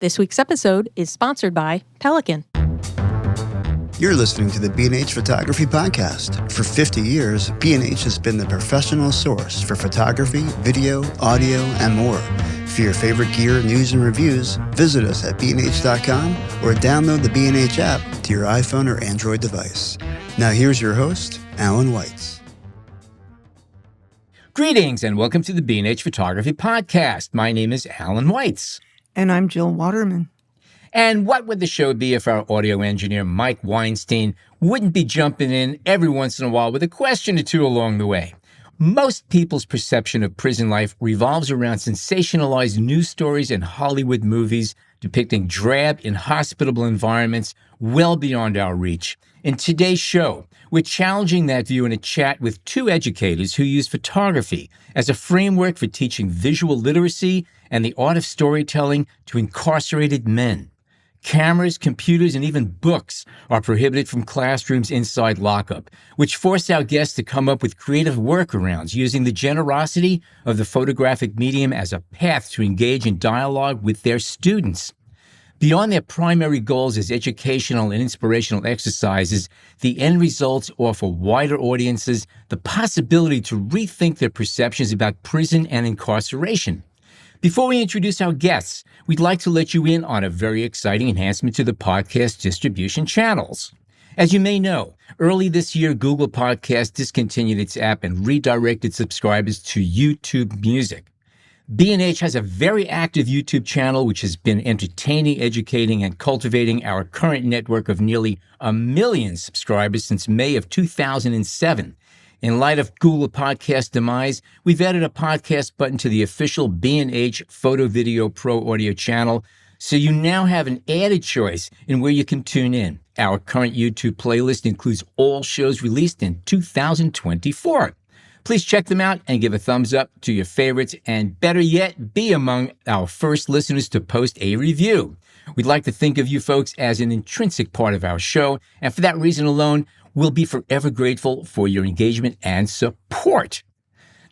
This week's episode is sponsored by Pelican. You're listening to the B&H Photography Podcast. For 50 years, B&H has been the professional source for photography, video, audio, and more. For your favorite gear, news, and reviews, visit us at bnh.com or download the B&H app to your iPhone or Android device. Now here's your host, Alan Weitz. Greetings and welcome to the B&H Photography Podcast. My name is Alan Weitz. And I'm Jill Waterman. And what would the show be if our audio engineer, Mike Weinstein, wouldn't be jumping in every once in a while with a question or two along the way? Most people's perception of prison life revolves around sensationalized news stories and Hollywood movies depicting drab, inhospitable environments well beyond our reach. In today's show, we're challenging that view in a chat with two educators who use photography as a framework for teaching visual literacy and the art of storytelling to incarcerated men. Cameras, computers, and even books are prohibited from classrooms inside lockup, which force our guests to come up with creative workarounds using the generosity of the photographic medium as a path to engage in dialogue with their students. Beyond their primary goals as educational and inspirational exercises, the end results offer wider audiences the possibility to rethink their perceptions about prison and incarceration. Before we introduce our guests, we'd like to let you in on a very exciting enhancement to the podcast distribution channels. As you may know, early this year, Google Podcast discontinued its app and redirected subscribers to YouTube Music. B&H has a very active YouTube channel which has been entertaining, educating, and cultivating our current network of nearly 1 million subscribers since May of 2007. In light of Google Podcast demise, we've added a podcast button to the official B&H Photo Video Pro audio channel, so you now have an added choice in where you can tune in. Our current YouTube playlist includes all shows released in 2024. Please check them out and give a thumbs up to your favorites, and better yet, be among our first listeners to post a review. We'd like to think of you folks as an intrinsic part of our show, and for that reason alone, we'll be forever grateful for your engagement and support.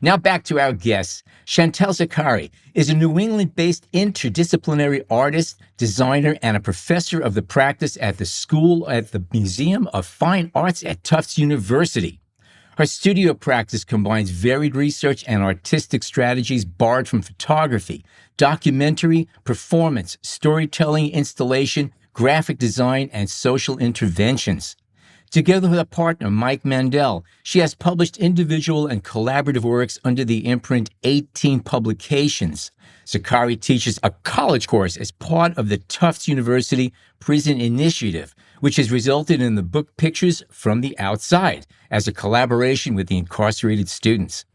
Now back to our guests. Chantal Zakari is a New England-based interdisciplinary artist, designer, and a professor of the practice at the Museum of Fine Arts at Tufts University. Her studio practice combines varied research and artistic strategies borrowed from photography, documentary, performance, storytelling, installation, graphic design, and social interventions. Together with her partner, Mike Mandel, she has published individual and collaborative works under the imprint 18 Publications. Zakari teaches a college course as part of the Tufts University Prison Initiative, which has resulted in the book Pictures from the Outside as a collaboration with the incarcerated students.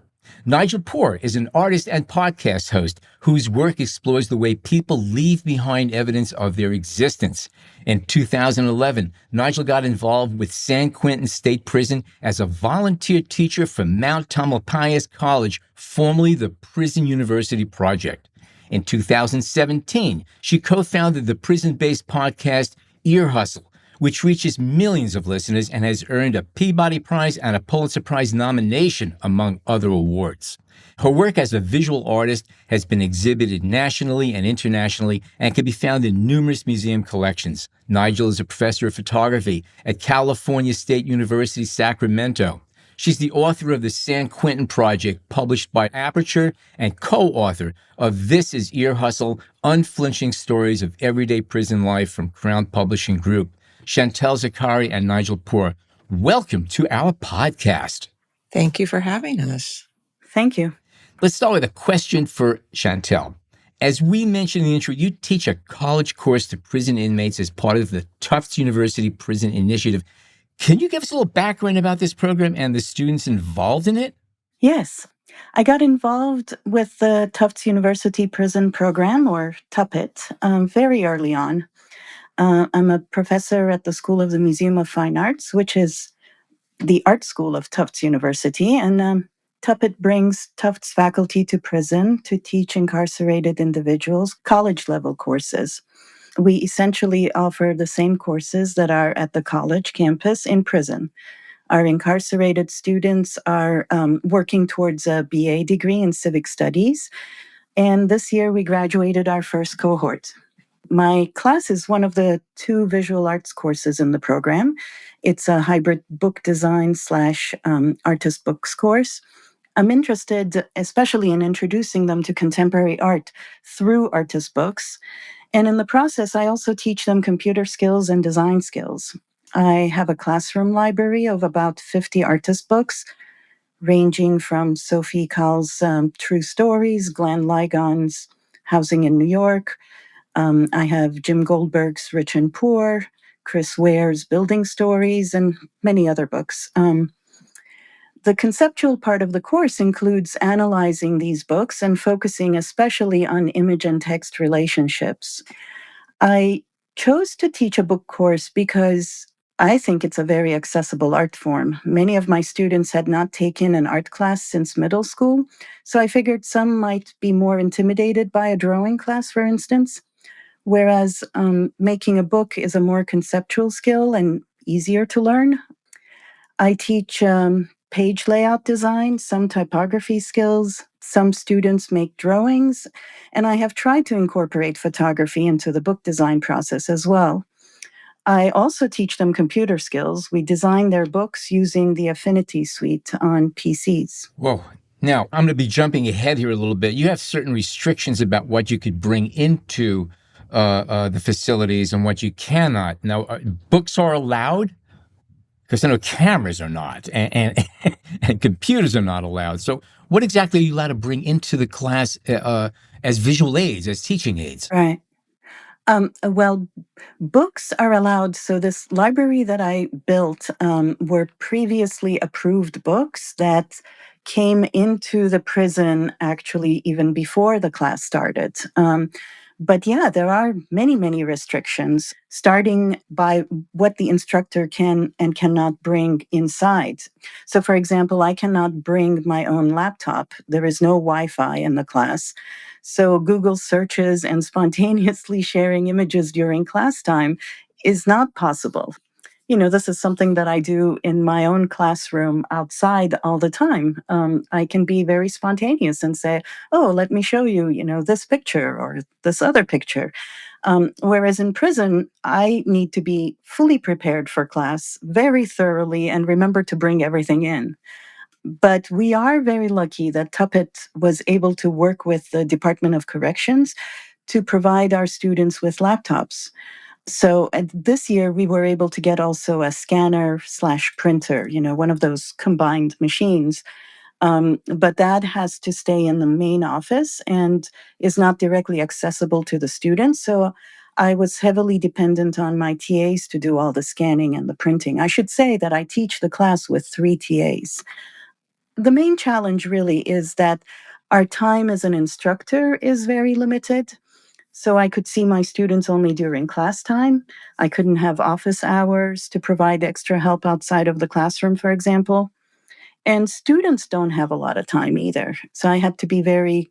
Nigel Poor is an artist and podcast host whose work explores the way people leave behind evidence of their existence. In 2011, Nigel got involved with San Quentin State Prison as a volunteer teacher for Mount Tamalpais College, formerly the Prison University Project. In 2017, she co-founded the prison-based podcast Ear Hustle, which reaches millions of listeners and has earned a Peabody Prize and a Pulitzer Prize nomination, among other awards. Her work as a visual artist has been exhibited nationally and internationally and can be found in numerous museum collections. Nigel is a professor of photography at California State University, Sacramento. She's the author of the San Quentin Project, published by Aperture, and co-author of This is Ear Hustle, Unflinching Stories of Everyday Prison Life from Crown Publishing Group. Chantal Zakari and Nigel Poor, welcome to our podcast. Thank you for having us. Thank you. Let's start with a question for Chantal. As we mentioned in the intro, you teach a college course to prison inmates as part of the Tufts University Prison Initiative. Can you give us a little background about this program and the students involved in it? Yes. I got involved with the Tufts University Prison Program, or TUPPET, very early on. I'm a professor at the School of the Museum of Fine Arts, which is the art school of Tufts University. And TUPPET brings Tufts faculty to prison to teach incarcerated individuals college-level courses. We essentially offer the same courses that are at the college campus in prison. Our incarcerated students are working towards a BA degree in civic studies. And this year we graduated our first cohort. My class is one of the 2 visual arts courses in the program. It's a hybrid book design slash artist books course. I'm interested, especially in introducing them to contemporary art through artist books. And in the process, I also teach them computer skills and design skills. I have a classroom library of about 50 artist books, ranging from Sophie Kahl's True Stories, Glenn Ligon's Housing in New York. I have Jim Goldberg's Rich and Poor, Chris Ware's Building Stories, and many other books. The conceptual part of the course includes analyzing these books and focusing especially on image and text relationships. I chose to teach a book course because I think it's a very accessible art form. Many of my students had not taken an art class since middle school, so I figured some might be more intimidated by a drawing class, for instance, whereas making a book is a more conceptual skill and easier to learn. I teach page layout design, some typography skills. Some students make drawings, and I have tried to incorporate photography into the book design process as well. I also teach them computer skills. We design their books using the Affinity suite on PCs. Whoa. Now, I'm going to be jumping ahead here a little bit. You have certain restrictions about what you could bring into the facilities and what you cannot. Now, books are allowed? Because I know cameras are not, and computers are not allowed. So what exactly are you allowed to bring into the class as visual aids, as teaching aids? Right. Well, books are allowed. So this library that I built were previously approved books that came into the prison actually even before the class started. But yeah, there are many, many restrictions, starting by what the instructor can and cannot bring inside. So, for example, I cannot bring my own laptop. There is no Wi-Fi in the class. So Google searches and spontaneously sharing images during class time is not possible. This is something that I do in my own classroom outside all the time. I can be very spontaneous and say, oh, let me show you, this picture or this other picture. Whereas in prison, I need to be fully prepared for class very thoroughly and remember to bring everything in. But we are very lucky that Tuppet was able to work with the Department of Corrections to provide our students with laptops. So this year we were able to get also a scanner slash printer, one of those combined machines. But that has to stay in the main office and is not directly accessible to the students. So I was heavily dependent on my TAs to do all the scanning and the printing. I should say that I teach the class with 3 TAs. The main challenge really is that our time as an instructor is very limited. So I could see my students only during class time. I couldn't have office hours to provide extra help outside of the classroom, for example. And students don't have a lot of time either. So I had to be very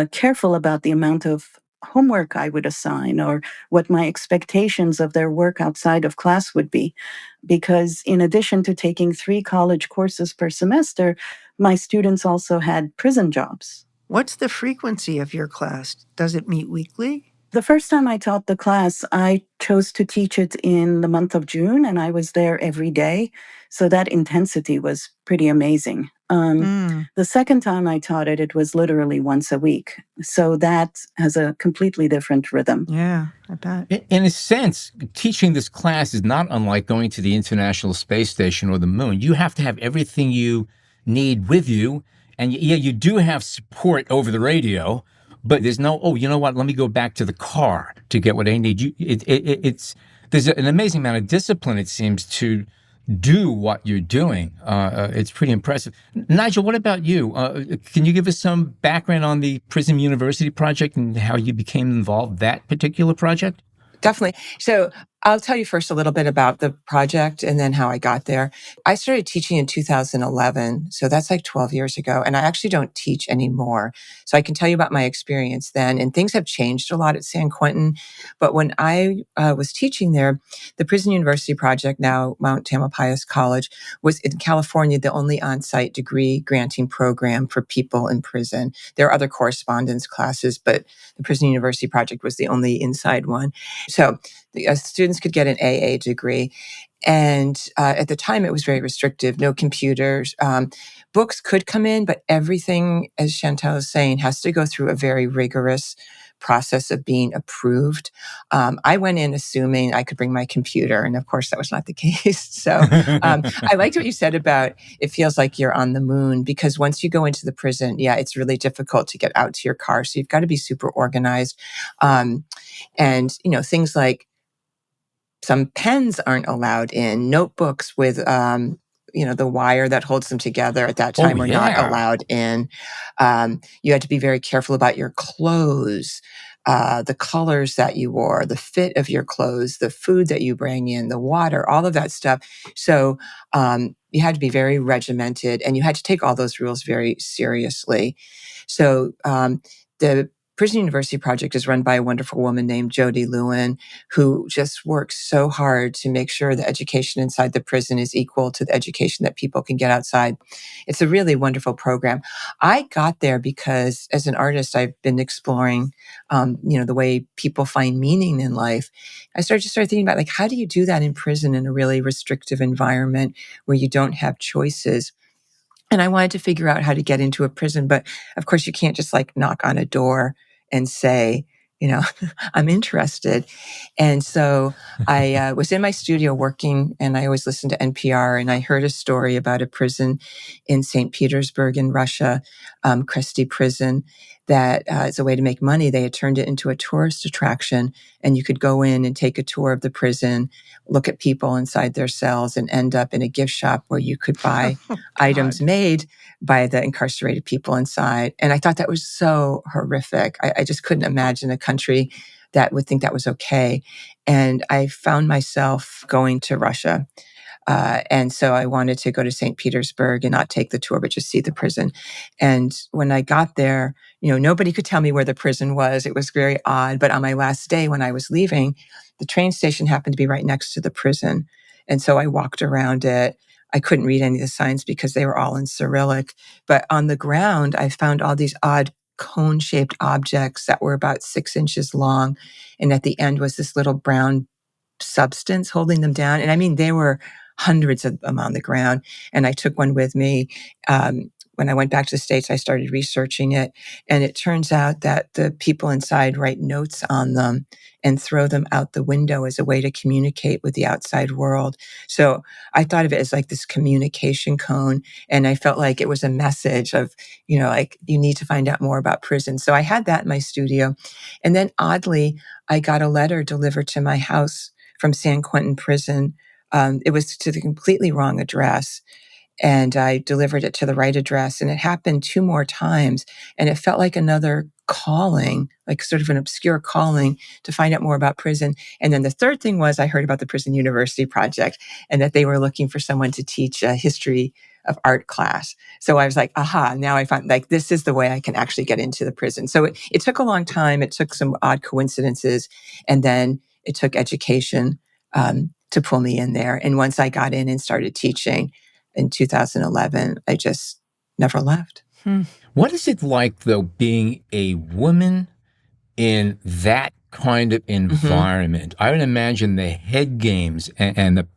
careful about the amount of homework I would assign or what my expectations of their work outside of class would be. Because in addition to taking 3 college courses per semester, my students also had prison jobs. What's the frequency of your class? Does it meet weekly? The first time I taught the class, I chose to teach it in the month of June, and I was there every day. So that intensity was pretty amazing. The second time I taught it, it was literally once a week. So that has a completely different rhythm. Yeah, I bet. In a sense, teaching this class is not unlike going to the International Space Station or the moon. You have to have everything you need with you. And yeah, you do have support over the radio, but there's no, oh, you know what? Let me go back to the car to get what I need. There's an amazing amount of discipline, it seems, to do what you're doing. It's pretty impressive. Nigel, what about you? Can you give us some background on the Prism University project and how you became involved in that particular project? Definitely. So I'll tell you first a little bit about the project and then how I got there. I started teaching in 2011, so that's like 12 years ago, and I actually don't teach anymore. So I can tell you about my experience then, and things have changed a lot at San Quentin. But when I was teaching there, the Prison University Project, now Mount Tamalpais College, was in California the only on-site degree granting program for people in prison. There are other correspondence classes, but the Prison University Project was the only inside one. So the students could get an AA degree. And at the time, it was very restrictive, no computers. Books could come in, but everything, as Chantal is saying, has to go through a very rigorous process of being approved. I went in assuming I could bring my computer, and of course, that was not the case. So I liked what you said about it feels like you're on the moon, because once you go into the prison, yeah, it's really difficult to get out to your car. So you've got to be super organized. And, things like some pens aren't allowed in, notebooks with, the wire that holds them together at that time were not allowed in. You had to be very careful about your clothes, the colors that you wore, the fit of your clothes, the food that you bring in, the water, all of that stuff. So you had to be very regimented, and you had to take all those rules very seriously. So the Prison University Project is run by a wonderful woman named Jody Lewin, who just works so hard to make sure the education inside the prison is equal to the education that people can get outside. It's a really wonderful program. I got there because as an artist, I've been exploring, the way people find meaning in life. I started thinking about, like, how do you do that in prison in a really restrictive environment where you don't have choices? And I wanted to figure out how to get into a prison, but of course you can't just like knock on a door and say, I'm interested. And so I was in my studio working, and I always listen to NPR, and I heard a story about a prison in St. Petersburg in Russia, Kresty Prison, that as a way to make money, they had turned it into a tourist attraction, and you could go in and take a tour of the prison, look at people inside their cells, and end up in a gift shop where you could buy items made by the incarcerated people inside. And I thought that was so horrific. I just couldn't imagine a country that would think that was okay. And I found myself going to Russia. And so I wanted to go to St. Petersburg and not take the tour, but just see the prison. And when I got there, nobody could tell me where the prison was. It was very odd. But on my last day, when I was leaving, the train station happened to be right next to the prison. And so I walked around it. I couldn't read any of the signs because they were all in Cyrillic. But on the ground, I found all these odd cone-shaped objects that were about 6 inches long. And at the end was this little brown substance holding them down. And I mean, they were hundreds of them on the ground. And I took one with me. When I went back to the States, I started researching it. And it turns out that the people inside write notes on them and throw them out the window as a way to communicate with the outside world. So I thought of it as like this communication cone. And I felt like it was a message of, like, you need to find out more about prison. So I had that in my studio. And then oddly, I got a letter delivered to my house from San Quentin Prison. It was to the completely wrong address. And I delivered it to the right address. And it happened 2 more times. And it felt like another calling, like sort of an obscure calling to find out more about prison. And then the third thing was I heard about the Prison University Project and that they were looking for someone to teach a history of art class. So I was like, aha, now I found, like, this is the way I can actually get into the prison. So it took a long time. It took some odd coincidences. And then it took education to pull me in there. And once I got in and started teaching in 2011, I just never left. What is it like, though, being a woman in that kind of environment? I would imagine the head games and the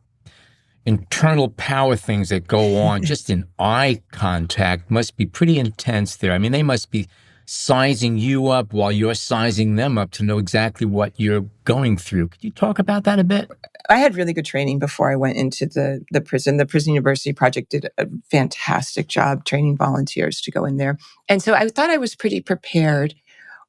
internal power things that go on just in eye contact must be pretty intense there. I mean, they must be sizing you up while you're sizing them up to know exactly what you're going through. Could you talk about that a bit? I had really good training before I went into the prison. The Prison University Project did a fantastic job training volunteers to go in there. And so I thought I was pretty prepared.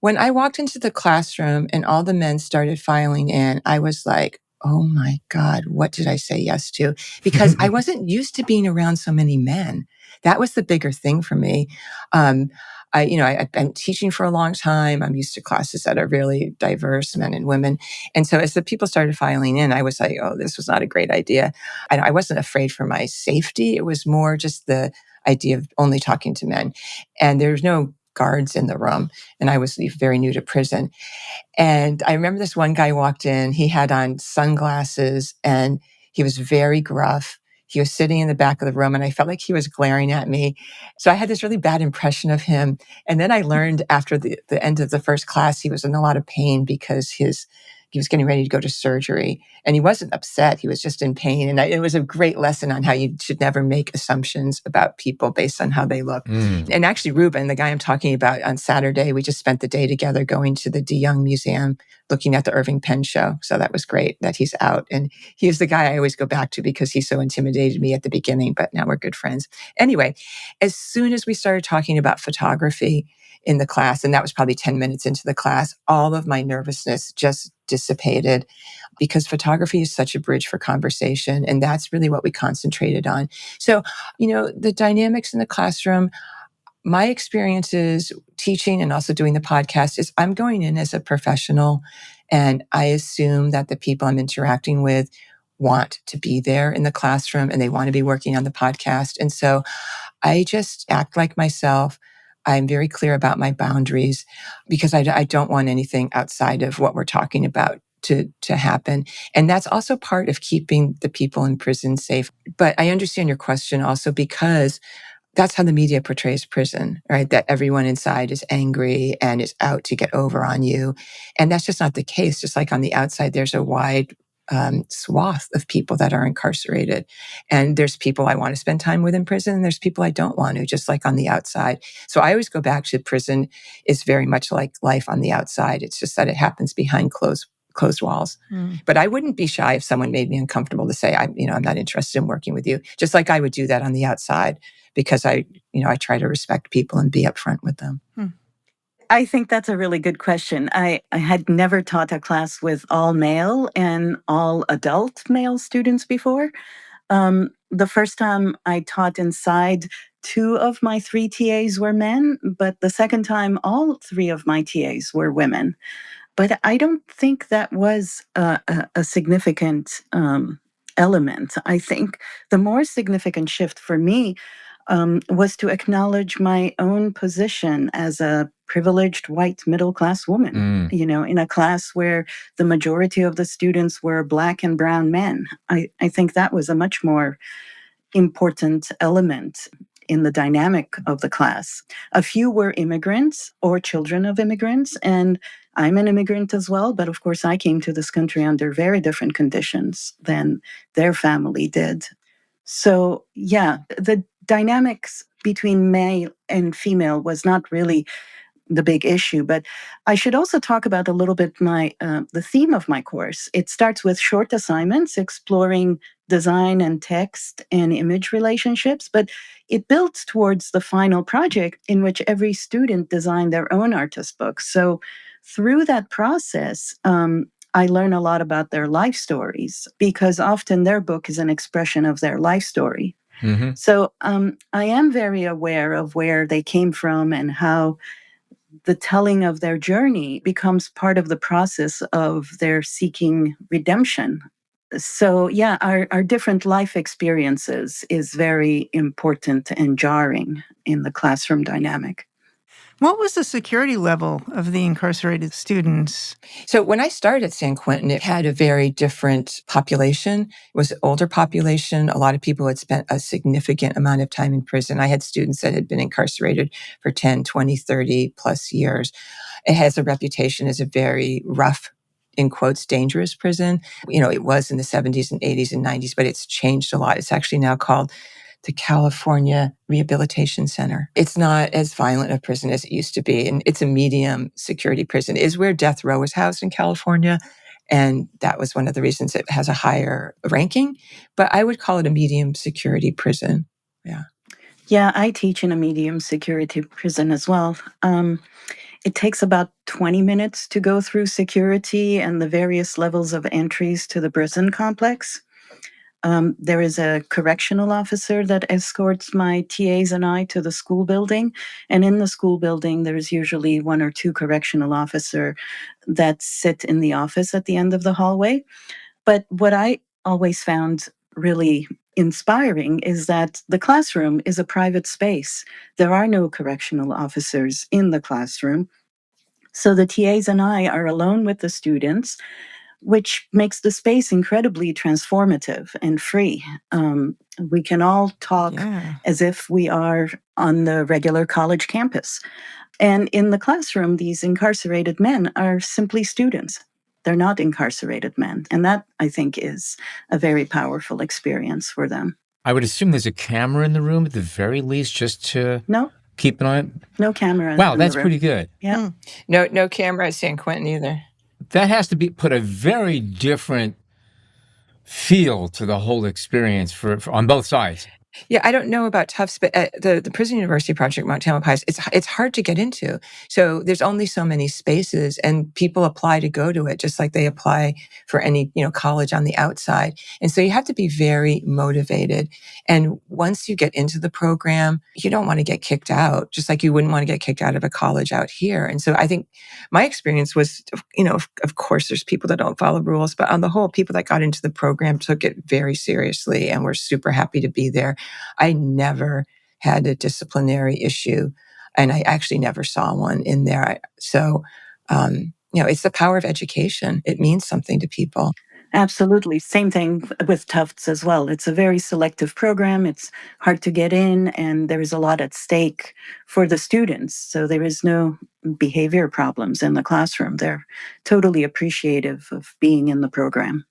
When I walked into the classroom and all the men started filing in, I was like, oh my God, what did I say yes to? Because I wasn't used to being around so many men. That was the bigger thing for me. I've been teaching for a long time. I'm used to classes that are really diverse, men and women. And so as the people started filing in, I was like, oh, this was not a great idea. I wasn't afraid for my safety. It was more just the idea of only talking to men. And there's no guards in the room. And I was very new to prison. And I remember this one guy walked in, he had on sunglasses and he was very gruff. He was sitting in the back of the room and I felt like he was glaring at me. So I had this really bad impression of him. And then I learned after the end of the first class, he was in a lot of pain because he was getting ready to go to surgery and he wasn't upset. He was just in pain. And it was a great lesson on how you should never make assumptions about people based on how they look. And actually, Ruben, the guy I'm talking about, on Saturday, we just spent the day together going to the De Young Museum, looking at the Irving Penn show. So that was great that he's out. And he is the guy I always go back to because he so intimidated me at the beginning, but now we're good friends. Anyway, as soon as we started talking about photography in the class, and that was probably 10 minutes into the class, all of my nervousness just dissipated because photography is such a bridge for conversation. And that's really what we concentrated on. So, the dynamics in the classroom, my experiences teaching and also doing the podcast is I'm going in as a professional and I assume that the people I'm interacting with want to be there in the classroom and they want to be working on the podcast. And so I just act like myself. I'm very clear about my boundaries because I don't want anything outside of what we're talking about to happen. And that's also part of keeping the people in prison safe. But I understand your question also because that's how the media portrays prison, right? That everyone inside is angry and is out to get over on you. And that's just not the case. Just like on the outside, there's a wide swath of people that are incarcerated. And there's people I want to spend time with in prison, and there's people I don't want to, just like on the outside. So I always go back to prison is very much like life on the outside. It's just that it happens behind closed walls. But I wouldn't be shy if someone made me uncomfortable to say, I'm not interested in working with you, just like I would do that on the outside because I try to respect people and be upfront with them. I think that's a really good question. I had never taught a class with all male and all adult male students before. The first time I taught inside, 2 of my 3 TAs were men, but the second time, all 3 of my TAs were women. But I don't think that was a significant element. I think the more significant shift for me was to acknowledge my own position as a privileged white middle-class woman, in a class where the majority of the students were Black and brown men. I think that was a much more important element in the dynamic of the class. A few were immigrants or children of immigrants, and I'm an immigrant as well, but of course I came to this country under very different conditions than their family did. So, yeah, the dynamics between male and female was not really the big issue. But I should also talk about a little bit the theme of my course. It starts with short assignments exploring design and text and image relationships, but it builds towards the final project in which every student designed their own artist book. So through that process, I learn a lot about their life stories because often their book is an expression of their life story. So I am very aware of where they came from and how the telling of their journey becomes part of the process of their seeking redemption. So, yeah, our different life experiences is very important and jarring in the classroom dynamic. What was the security level of the incarcerated students? So when I started at San Quentin, it had a very different population. It was an older population. A lot of people had spent a significant amount of time in prison. I had students that had been incarcerated for 10, 20, 30 plus years. It has a reputation as a very rough, in quotes, dangerous prison. It was in the 70s and 80s and 90s, but it's changed a lot. It's actually now called the California Rehabilitation Center. It's not as violent a prison as it used to be, and it's a medium security prison. It is where death row is housed in California, and that was one of the reasons it has a higher ranking, but I would call it a medium security prison. Yeah, I teach in a medium security prison as well. It takes about 20 minutes to go through security and the various levels of entries to the prison complex. There is a correctional officer that escorts my TAs and I to the school building. And in the school building, there's usually one or two correctional officer that sit in the office at the end of the hallway. But what I always found really inspiring is that the classroom is a private space. There are no correctional officers in the classroom. So the TAs and I are alone with the students, which makes the space incredibly transformative and free. We can all talk as if we are on the regular college campus. And in the classroom, these incarcerated men are simply students. They're not incarcerated men. And that, I think, is a very powerful experience for them. I would assume there's a camera in the room at the very least, just to keep an eye on. No camera. Wow, that's pretty good. Yeah. No camera at San Quentin either. That has to put a very different feel to the whole experience for on both sides. Yeah, I don't know about Tufts, but the Prison University Project, Mount Tamalpais, it's hard to get into. So there's only so many spaces, and people apply to go to it, just like they apply for any college on the outside. And so you have to be very motivated. And once you get into the program, you don't want to get kicked out, just like you wouldn't want to get kicked out of a college out here. And so I think my experience was, of course, there's people that don't follow rules, but on the whole, people that got into the program took it very seriously and were super happy to be there. I never had a disciplinary issue, and I actually never saw one in there. So, it's the power of education. It means something to people. Absolutely. Same thing with Tufts as well. It's a very selective program. It's hard to get in, and there is a lot at stake for the students. So there is no behavior problems in the classroom. They're totally appreciative of being in the program.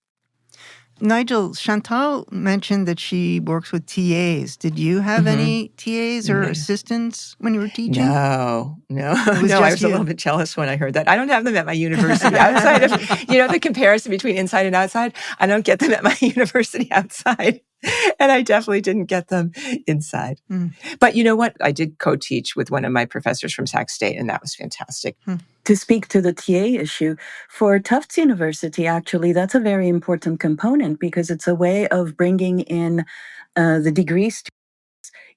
Nigel, Chantal mentioned that she works with TAs. Did you have any TAs or assistants when you were teaching? No. I was a little bit jealous when I heard that. I don't have them at my university outside of, the comparison between inside and outside. I don't get them at my university outside. And I definitely didn't get them inside. But you know what? I did co-teach with one of my professors from Sac State, and that was fantastic. To speak to the TA issue, for Tufts University, actually, that's a very important component because it's a way of bringing in the degree students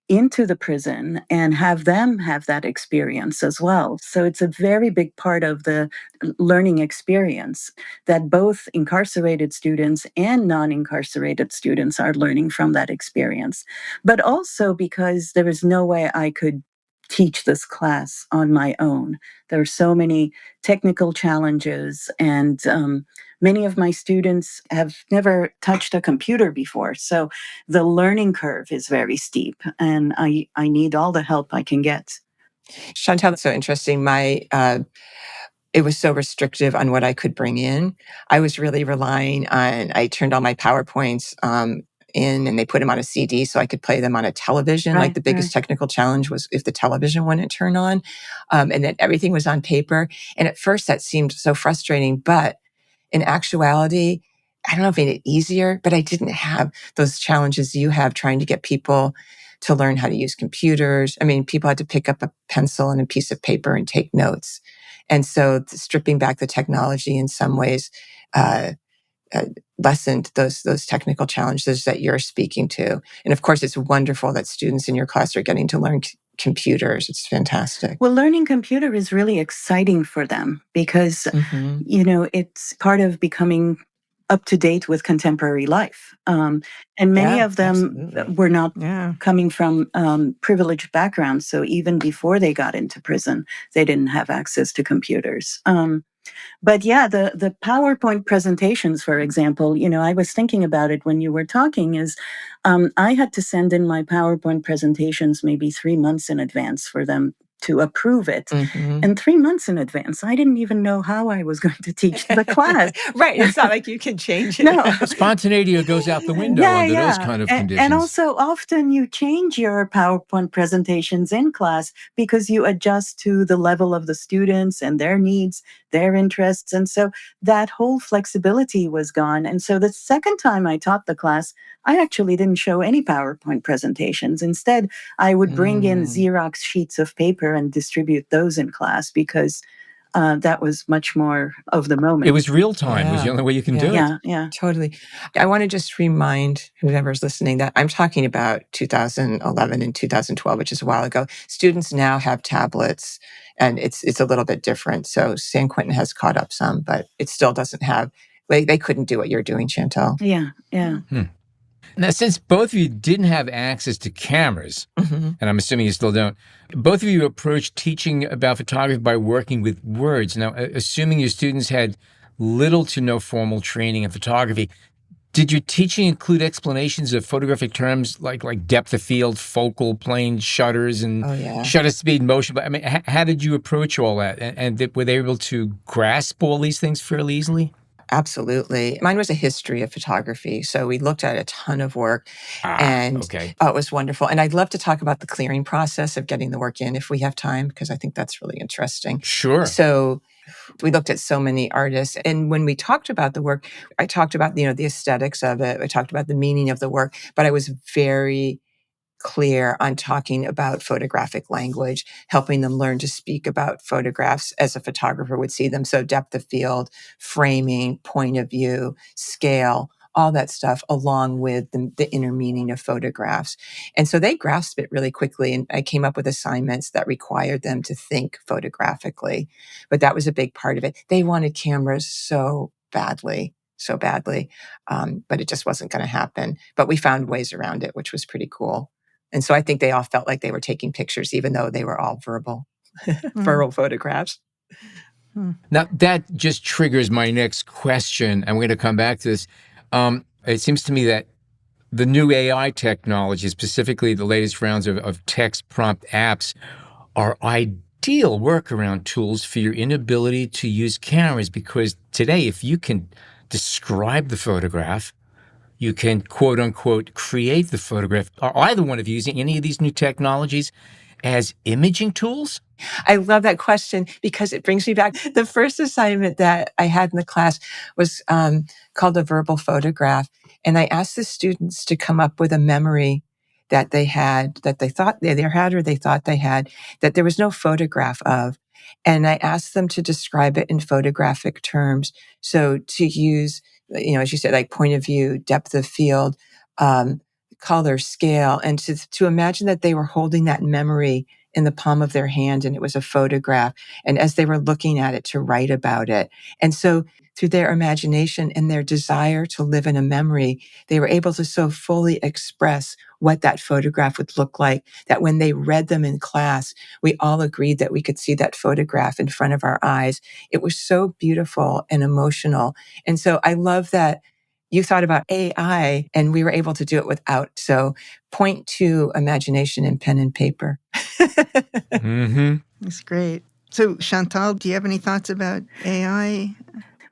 into the prison and have them have that experience as well. So it's a very big part of the learning experience that both incarcerated students and non-incarcerated students are learning from that experience. But also because there is no way I could teach this class on my own. There are so many technical challenges, and many of my students have never touched a computer before. So the learning curve is very steep, and I need all the help I can get. Chantal, that's so interesting. It was so restrictive on what I could bring in. I was really relying on, I turned all my PowerPoints in, and they put them on a CD so I could play them on a television. Like the biggest technical challenge was if the television wouldn't turn on, and then everything was on paper. And at first that seemed so frustrating, but in actuality, I don't know if it made it easier, but I didn't have those challenges you have trying to get people to learn how to use computers. I mean, people had to pick up a pencil and a piece of paper and take notes. And so stripping back the technology in some ways lessened those technical challenges that you're speaking to. And of course, it's wonderful that students in your class are getting to learn computers. It's fantastic. Well, learning computer is really exciting for them because, it's part of becoming up to date with contemporary life. And many of them were not coming from privileged backgrounds. So even before they got into prison, they didn't have access to computers. But the PowerPoint presentations, for example, I was thinking about it when you were talking, is I had to send in my PowerPoint presentations maybe 3 months in advance for them to approve it. And 3 months in advance, I didn't even know how I was going to teach the class. Right. It's not like you can change it. No. Spontaneity goes out the window under those kind of conditions. And also often you change your PowerPoint presentations in class because you adjust to the level of the students and their needs, their interests. And so that whole flexibility was gone. And so the second time I taught the class, I actually didn't show any PowerPoint presentations. Instead, I would bring in Xerox sheets of paper and distribute those in class because that was much more of the moment. It was real time. It was the only way you can do it. Yeah. Totally. I want to just remind whoever's listening that I'm talking about 2011 and 2012, which is a while ago. Students now have tablets, and it's a little bit different. So San Quentin has caught up some, but it still doesn't have. They couldn't do what you're doing, Chantal. Yeah. Now, since both of you didn't have access to cameras, and I'm assuming you still don't, both of you approached teaching about photography by working with words. Now, assuming your students had little to no formal training in photography, did your teaching include explanations of photographic terms like depth of field, focal plane, shutters, and shutter speed, motion? But I mean, how did you approach all that? And were they able to grasp all these things fairly easily? Absolutely. Mine was a history of photography. So we looked at a ton of work and it was wonderful. And I'd love to talk about the clearing process of getting the work in if we have time, because I think that's really interesting. Sure. So we looked at so many artists. And when we talked about the work, I talked about, the aesthetics of it. I talked about the meaning of the work, but I was very clear on talking about photographic language, helping them learn to speak about photographs as a photographer would see them. So depth of field, framing, point of view, scale, all that stuff, along with the inner meaning of photographs. And so they grasped it really quickly. And I came up with assignments that required them to think photographically. But that was a big part of it. They wanted cameras so badly. But it just wasn't going to happen. But we found ways around it, which was pretty cool. And so I think they all felt like they were taking pictures, even though they were all verbal photographs. Now, that just triggers my next question. I'm going to come back to this. It seems to me that the new AI technology, specifically the latest rounds of text prompt apps, are ideal workaround tools for your inability to use cameras, because today, if you can describe the photograph, you can, quote unquote, create the photograph. Are either one of you using any of these new technologies as imaging tools? I love that question because it brings me back. The first assignment that I had in the class was called a verbal photograph. And I asked the students to come up with a memory that they had, that they thought they had or they thought they had, that there was no photograph of. And I asked them to describe it in photographic terms. So to use, as you said, like point of view, depth of field, color, scale, and to imagine that they were holding that memory in the palm of their hand and it was a photograph. And as they were looking at it, to write about it. And so through their imagination and their desire to live in a memory, they were able to so fully express what that photograph would look like, that when they read them in class, we all agreed that we could see that photograph in front of our eyes. It was so beautiful and emotional. And so I love that you thought about AI and we were able to do it without. So point to imagination and pen and paper. That's great. So Chantal, do you have any thoughts about AI?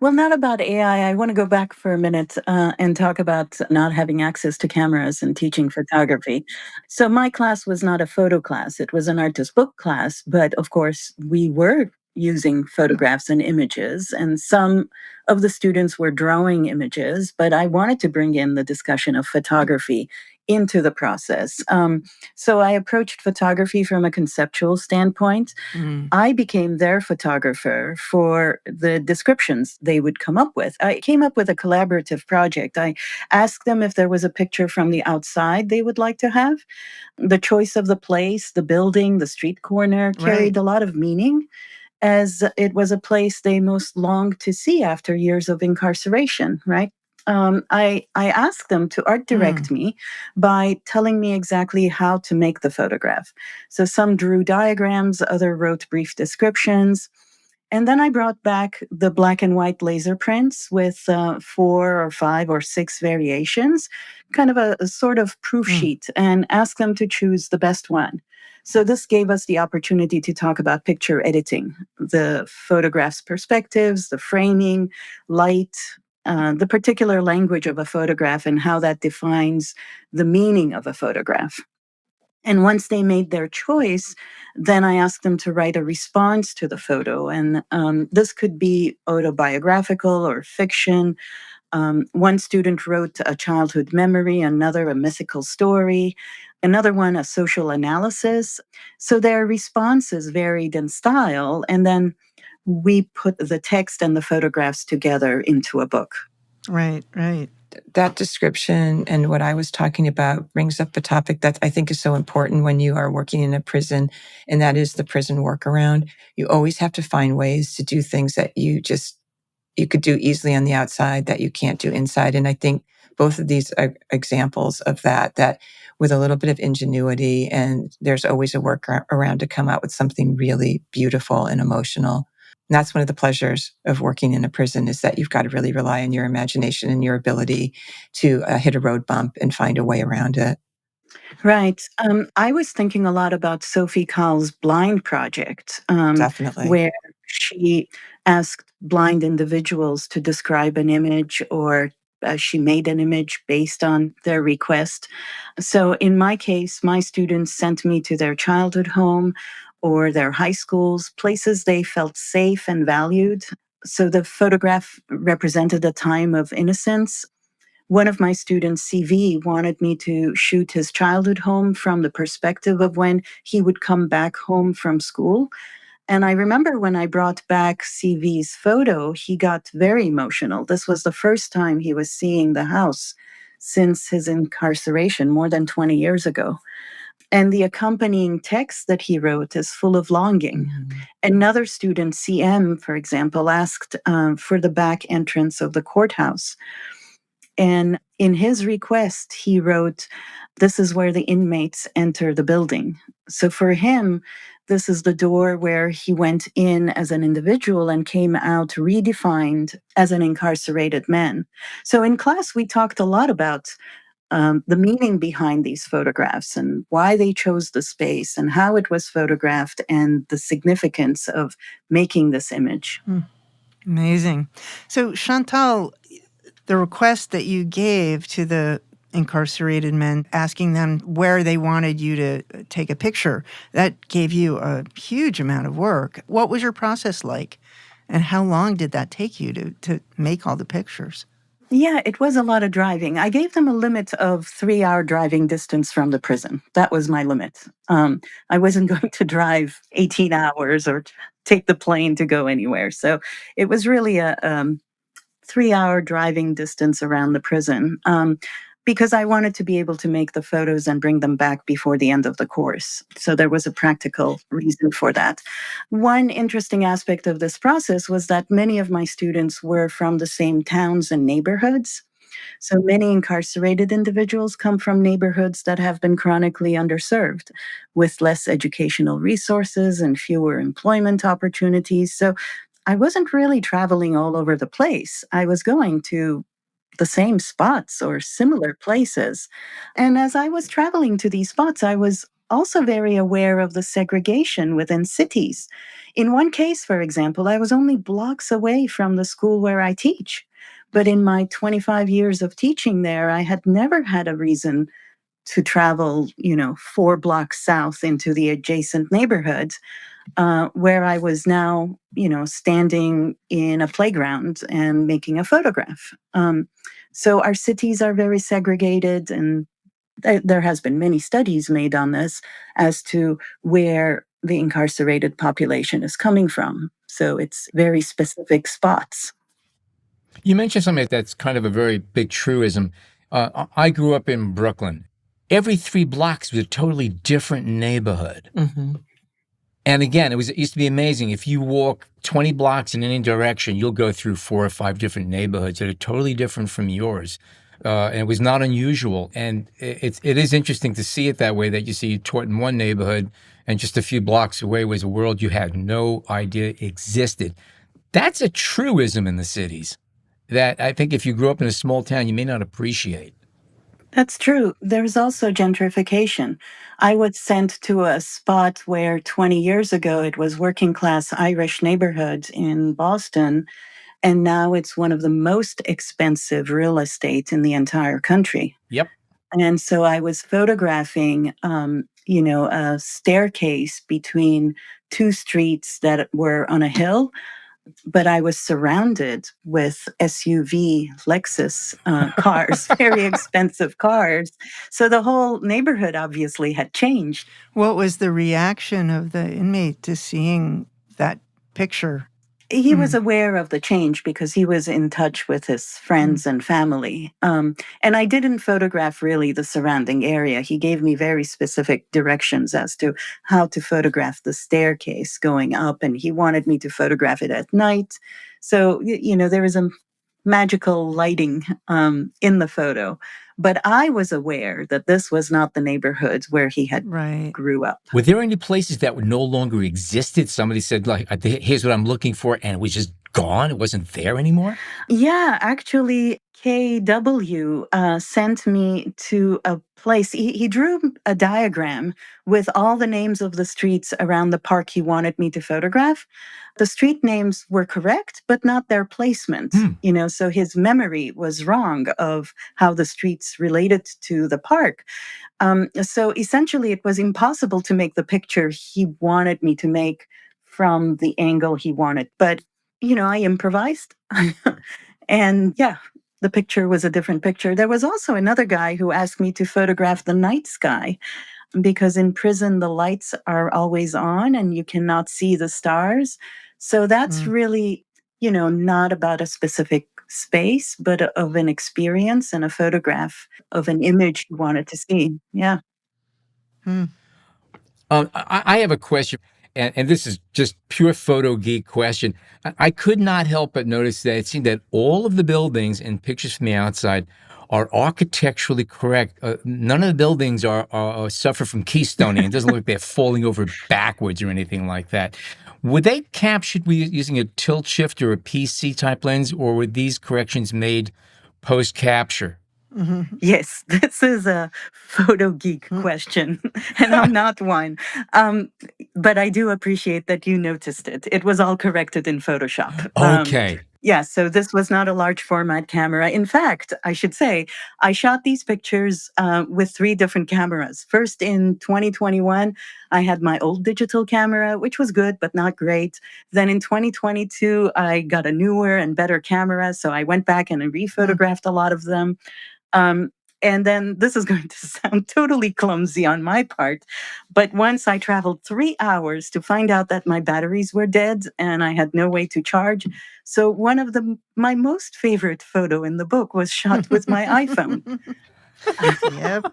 Well, not about AI. I want to go back for a minute and talk about not having access to cameras and teaching photography. So my class was not a photo class. It was an artist book class. But of course, we were using photographs and images, and some of the students were drawing images, but I wanted to bring in the discussion of photography into the process. So I approached photography from a conceptual standpoint. I became their photographer for the descriptions they would come up with. I came up with a collaborative project. I asked them if there was a picture from the outside they would like to have. The choice of the place, the building, the street corner carried a lot of meaning, as it was a place they most longed to see after years of incarceration, right? I asked them to art direct me by telling me exactly how to make the photograph. So some drew diagrams, other wrote brief descriptions. And then I brought back the black and white laser prints with 4 or 5 or 6 variations, kind of a sort of proof sheet, and asked them to choose the best one. So this gave us the opportunity to talk about picture editing, the photograph's perspectives, the framing, light, the particular language of a photograph and how that defines the meaning of a photograph. And once they made their choice, then I asked them to write a response to the photo. And this could be autobiographical or fiction. One student wrote a childhood memory, another a mythical story, another one a social analysis. So their responses varied in style. And then we put the text and the photographs together into a book. Right. That description and what I was talking about brings up a topic that I think is so important when you are working in a prison, and that is the prison workaround. You always have to find ways to do things that you could do easily on the outside that you can't do inside. And I think both of these are examples of that with a little bit of ingenuity, and there's always a workaround to come out with something really beautiful and emotional. And that's one of the pleasures of working in a prison, is that you've got to really rely on your imagination and your ability to hit a road bump and find a way around it. Right. I was thinking a lot about Sophie Kahl's Blind Project, Definitely. where she asked blind individuals to describe an image, or she made an image based on their request. So in my case, my students sent me to their childhood home or their high schools, places they felt safe and valued. So the photograph represented a time of innocence. One of my students, CV, wanted me to shoot his childhood home from the perspective of when he would come back home from school. And I remember when I brought back CV's photo, he got very emotional. This was the first time he was seeing the house since his incarceration more than 20 years ago. And the accompanying text that he wrote is full of longing. Mm-hmm. Another student, CM, for example, asked for the back entrance of the courthouse. And in his request, he wrote, "This is where the inmates enter the building." So for him, this is the door where he went in as an individual and came out redefined as an incarcerated man. So in class, we talked a lot about the meaning behind these photographs and why they chose the space and how it was photographed and the significance of making this image. Amazing. So, Chantal, the request that you gave to the incarcerated men, asking them where they wanted you to take a picture, that gave you a huge amount of work. What was your process like? And how long did that take you to make all the pictures? Yeah, it was a lot of driving. I gave them a limit of 3-hour driving distance from the prison. That was my limit. I wasn't going to drive 18 hours or take the plane to go anywhere. So it was really a 3-hour driving distance around the prison, because I wanted to be able to make the photos and bring them back before the end of the course. So there was a practical reason for that. One interesting aspect of this process was that many of my students were from the same towns and neighborhoods. So many incarcerated individuals come from neighborhoods that have been chronically underserved, with less educational resources and fewer employment opportunities. So I wasn't really traveling all over the place. I was going to the same spots or similar places. And as I was traveling to these spots, I was also very aware of the segregation within cities. In one case, for example, I was only blocks away from the school where I teach. But in my 25 years of teaching there, I had never had a reason to travel, 4 blocks south into the adjacent neighborhood, where I was now, standing in a playground and making a photograph. So our cities are very segregated, and there has been many studies made on this as to where the incarcerated population is coming from. So it's very specific spots. You mentioned something that's kind of a very big truism. I grew up in Brooklyn. Every 3 blocks was a totally different neighborhood. Mm-hmm. And again, it used to be amazing. If you walk 20 blocks in any direction, you'll go through 4 or 5 different neighborhoods that are totally different from yours. And it was not unusual. And it is interesting to see it that way, that you see you taught in one neighborhood and just a few blocks away was a world you had no idea existed. That's a truism in the cities that I think if you grew up in a small town, you may not appreciate. That's true. There's also gentrification. I was sent to a spot where 20 years ago it was working class Irish neighborhood in Boston, and now it's one of the most expensive real estate in the entire country. Yep. And so I was photographing, a staircase between 2 streets that were on a hill, but I was surrounded with SUV Lexus cars, very expensive cars. So the whole neighborhood obviously had changed. What was the reaction of the inmate to seeing that picture? He was aware of the change because he was in touch with his friends and family. And I didn't photograph really the surrounding area. He gave me very specific directions as to how to photograph the staircase going up, and he wanted me to photograph it at night. So, there is a magical lighting in the photo. But I was aware that this was not the neighborhoods where he had grew up. Were there any places that would no longer existed? Somebody said, like, here's what I'm looking for, and it was just gone? It wasn't there anymore? Yeah, actually, KW sent me to a place. He drew a diagram with all the names of the streets around the park he wanted me to photograph. The street names were correct, but not their placement. So his memory was wrong of how the streets related to the park. So essentially, it was impossible to make the picture he wanted me to make from the angle he wanted. But I improvised. And yeah, the picture was a different picture. There was also another guy who asked me to photograph the night sky because in prison, the lights are always on and you cannot see the stars. So that's really, not about a specific space, but of an experience and a photograph of an image you wanted to see. Yeah. I have a question, and this is just pure photo geek question. I could not help but notice that it seemed that all of the buildings in pictures from the outside are architecturally correct. None of the buildings are suffer from keystoning. It doesn't look like they're falling over backwards or anything like that. Were they captured using a tilt shift or a PC type lens, or were these corrections made post capture? Yes, this is a photo geek question, and I'm not one. But I do appreciate that you noticed it. It was all corrected in Photoshop. Okay. Yeah, so this was not a large format camera. In fact, I should say, I shot these pictures with 3 different cameras. First, in 2021, I had my old digital camera, which was good, but not great. Then in 2022, I got a newer and better camera, so I went back and rephotographed a lot of them. Um, and then this is going to sound totally clumsy on my part, but once I traveled 3 hours to find out that my batteries were dead and I had no way to charge. So one of my most favorite photo in the book was shot with my iPhone. Yep.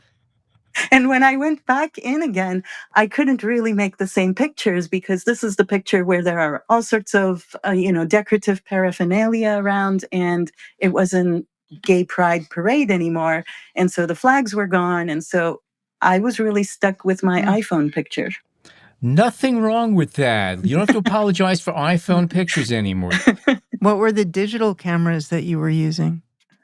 And when I went back in again, I couldn't really make the same pictures because this is the picture where there are all sorts of, decorative paraphernalia around, and it wasn't gay pride parade anymore. And so the flags were gone. And so I was really stuck with my iPhone picture. Nothing wrong with that. You don't have to apologize for iPhone pictures anymore. What were the digital cameras that you were using?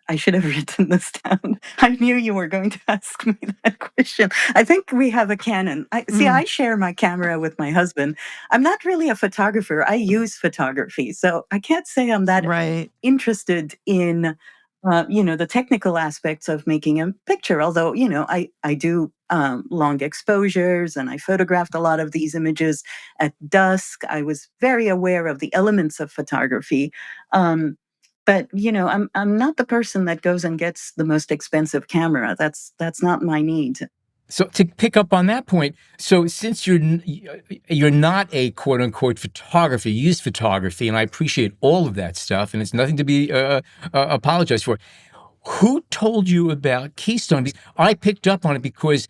I should have written this down. I knew you were going to ask me that question. I think we have a Canon. I share my camera with my husband. I'm not really a photographer. I use photography. So I can't say I'm that interested in, the technical aspects of making a picture. Although, I do long exposures and I photographed a lot of these images at dusk. I was very aware of the elements of photography. But I'm not the person that goes and gets the most expensive camera. That's not my need. So to pick up on that point, so since you're not a quote unquote photographer, you use photography, and I appreciate all of that stuff, and it's nothing to be apologized for. Who told you about Keystone? I picked up on it because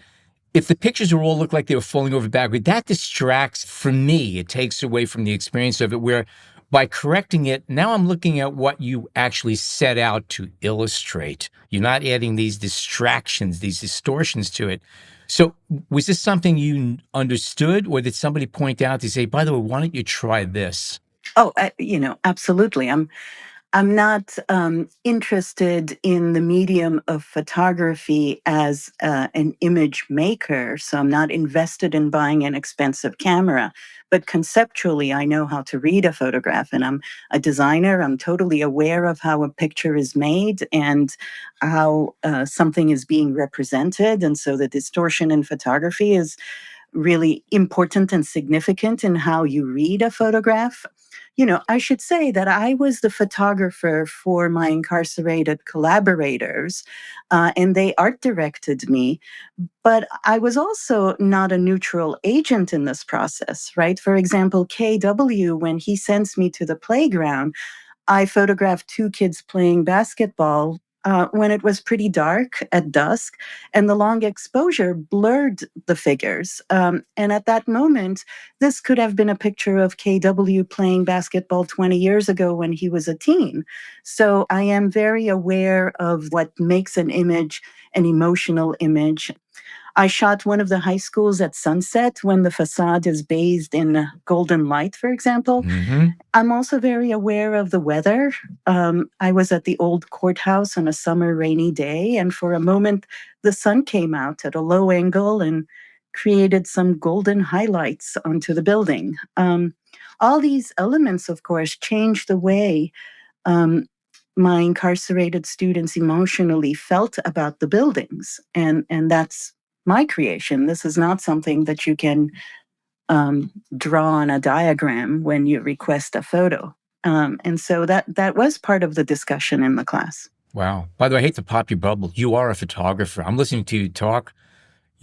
if the pictures all look like they were falling over backward, that distracts from me. It takes away from the experience of it, where by correcting it, now I'm looking at what you actually set out to illustrate. You're not adding these distractions, these distortions to it. So was this something you understood, or did somebody point out to say, by the way, why don't you try this? Oh, absolutely. I'm not interested in the medium of photography as an image maker, so I'm not invested in buying an expensive camera. But conceptually, I know how to read a photograph, and I'm a designer. I'm totally aware of how a picture is made and how something is being represented. And so the distortion in photography is really important and significant in how you read a photograph. I should say that I was the photographer for my incarcerated collaborators, and they art directed me. But I was also not a neutral agent in this process, right? For example, KW, when he sends me to the playground, I photographed two kids playing basketball when it was pretty dark at dusk, and the long exposure blurred the figures. And at that moment, this could have been a picture of KW playing basketball 20 years ago when he was a teen. So I am very aware of what makes an image an emotional image. I shot one of the high schools at sunset when the facade is bathed in golden light, for example. Mm-hmm. I'm also very aware of the weather. I was at the old courthouse on a summer rainy day, and for a moment, the sun came out at a low angle and created some golden highlights onto the building. All these elements, of course, change the way um, my incarcerated students emotionally felt about the buildings, and that's my creation. This is not something that you can draw on a diagram when you request a photo. And so that was part of the discussion in the class. Wow. By the way, I hate to pop your bubble. You are a photographer. I'm listening to you talk.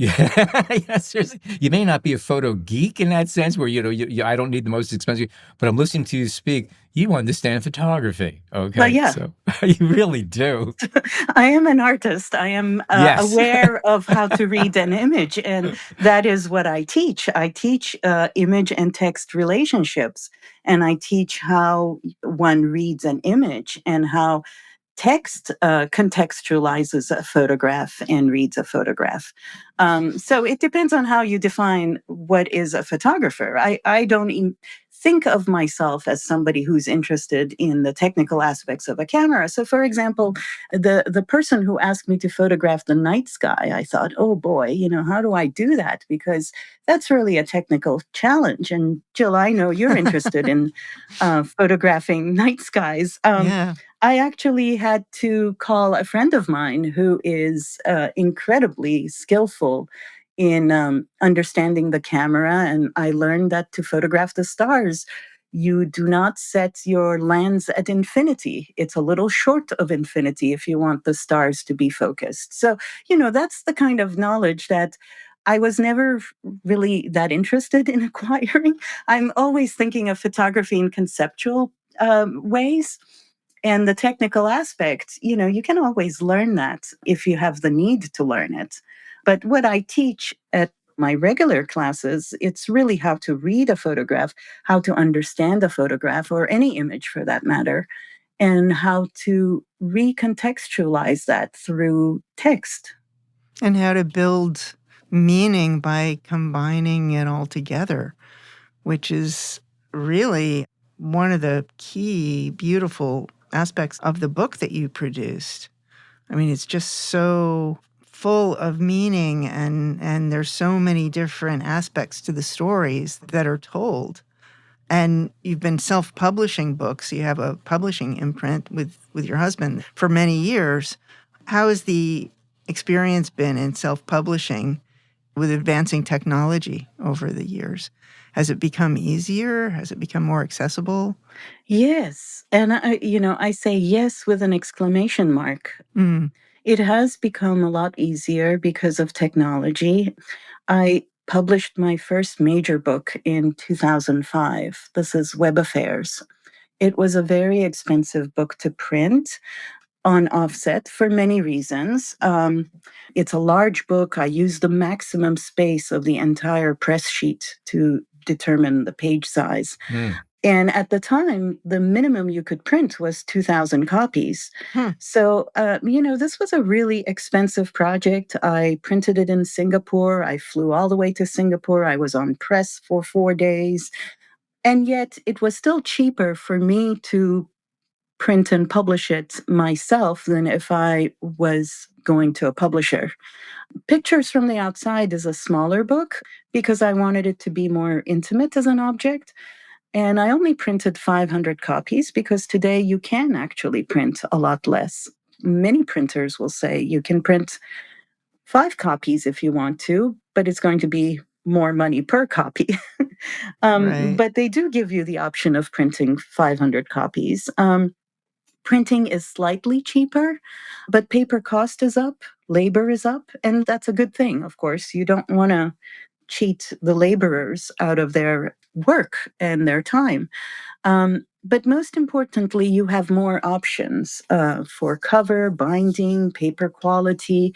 Yeah, yeah, seriously. You may not be a photo geek in that sense where, I don't need the most expensive, but I'm listening to you speak. You understand photography. Okay. But yeah, So you really do. I am an artist. I am Yes. aware of how to read an image, and that is what I teach. I teach image and text relationships, and I teach how one reads an image and how text contextualizes a photograph and reads a photograph. So it depends on how you define what is a photographer. I don't even think of myself as somebody who's interested in the technical aspects of a camera. So, for example, the person who asked me to photograph the night sky, I thought, oh boy, how do I do that? Because that's really a technical challenge. And Jill, I know you're interested in photographing night skies. Yeah. I actually had to call a friend of mine who is incredibly skillful in understanding the camera. And I learned that to photograph the stars, you do not set your lens at infinity. It's a little short of infinity if you want the stars to be focused. So, that's the kind of knowledge that I was never really that interested in acquiring. I'm always thinking of photography in conceptual ways. And the technical aspect, you can always learn that if you have the need to learn it. But what I teach at my regular classes, it's really how to read a photograph, how to understand a photograph or any image for that matter, and how to recontextualize that through text. And how to build meaning by combining it all together, which is really one of the key beautiful aspects of the book that you produced. I mean, it's just so full of meaning, and there's so many different aspects to the stories that are told. And you've been self-publishing books. You have a publishing imprint with your husband for many years. How has the experience been in self-publishing with advancing technology over the years? Has it become easier? Has it become more accessible? Yes. And I say yes with an exclamation mark. Mm. It has become a lot easier because of technology. I published my first major book in 2005. This is Web Affairs. It was a very expensive book to print on offset for many reasons. It's a large book. I used the maximum space of the entire press sheet to determine the page size. Mm. And at the time, the minimum you could print was 2,000 copies. So, this was a really expensive project. I printed it in Singapore. I flew all the way to Singapore. I was on press for 4 days. And yet, it was still cheaper for me to print and publish it myself than if I was going to a publisher. Pictures from the Outside is a smaller book because I wanted it to be more intimate as an object. And I only printed 500 copies because today you can actually print a lot less. Many printers will say you can print 5 copies if you want to, but it's going to be more money per copy. Right. But they do give you the option of printing 500 copies. Printing is slightly cheaper, but paper cost is up, labor is up, and that's a good thing, of course. You don't want to cheat the laborers out of their work and their time. But most importantly, you have more options for cover, binding, paper quality,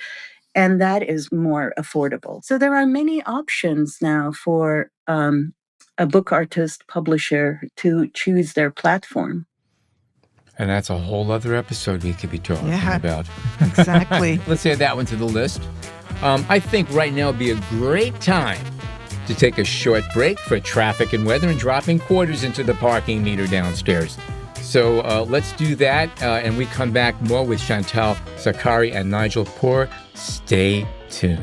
and that is more affordable. So there are many options now for a book artist publisher to choose their platform. And that's a whole other episode we could be talking about. Exactly. Let's add that one to the list. I think right now would be a great time to take a short break for traffic and weather and dropping quarters into the parking meter downstairs. So let's do that, and we come back more with Chantal, Zakari, and Nigel Poor. Stay tuned.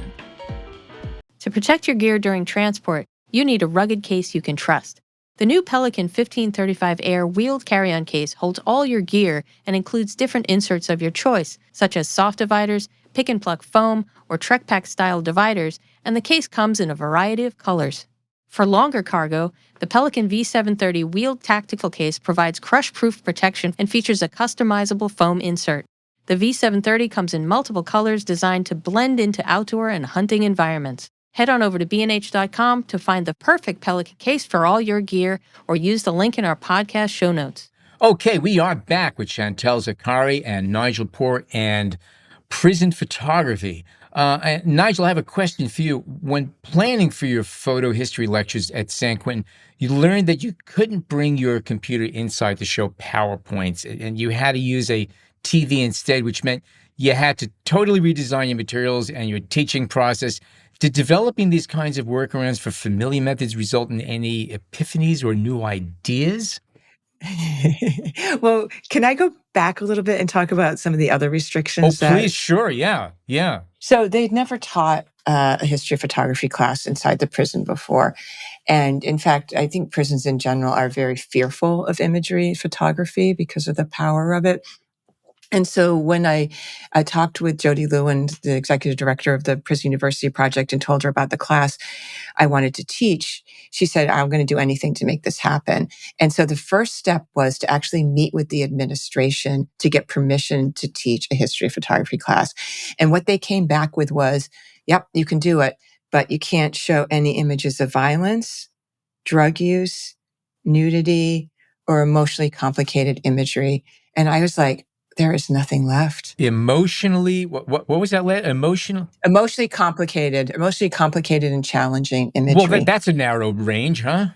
To protect your gear during transport, you need a rugged case you can trust. The new Pelican 1535 Air wheeled carry-on case holds all your gear and includes different inserts of your choice, such as soft dividers, pick-and-pluck foam, or Trek Pack-style dividers, and the case comes in a variety of colors. For longer cargo, the Pelican V730 wheeled tactical case provides crush-proof protection and features a customizable foam insert. The V730 comes in multiple colors designed to blend into outdoor and hunting environments. Head on over to bnh.com to find the perfect Pelican case for all your gear, or use the link in our podcast show notes. Okay, we are back with Chantal, Zakari, and Nigel Poor and prison photography. And Nigel, I have a question for you. When planning for your photo history lectures at San Quentin, you learned that you couldn't bring your computer inside to show PowerPoints, and you had to use a TV instead, which meant you had to totally redesign your materials and your teaching process. Did developing these kinds of workarounds for familiar methods result in any epiphanies or new ideas? Well, can I go back a little bit and talk about some of the other Oh, restrictions please, sure, yeah. So they'd never taught a history of photography class inside the prison before. And in fact, I think prisons in general are very fearful of imagery photography because of the power of it. And so when I talked with Jody Lewin, the executive director of the Prison University Project, and told her about the class I wanted to teach, she said, I'm going to do anything to make this happen. And so the first step was to actually meet with the administration to get permission to teach a history of photography class. And what they came back with was, yep, you can do it, but you can't show any images of violence, drug use, nudity, or emotionally complicated imagery. And I was like, there is nothing left. Emotionally, what was that? Emotional? Emotionally complicated and challenging imagery. Well, that's a narrow range, huh?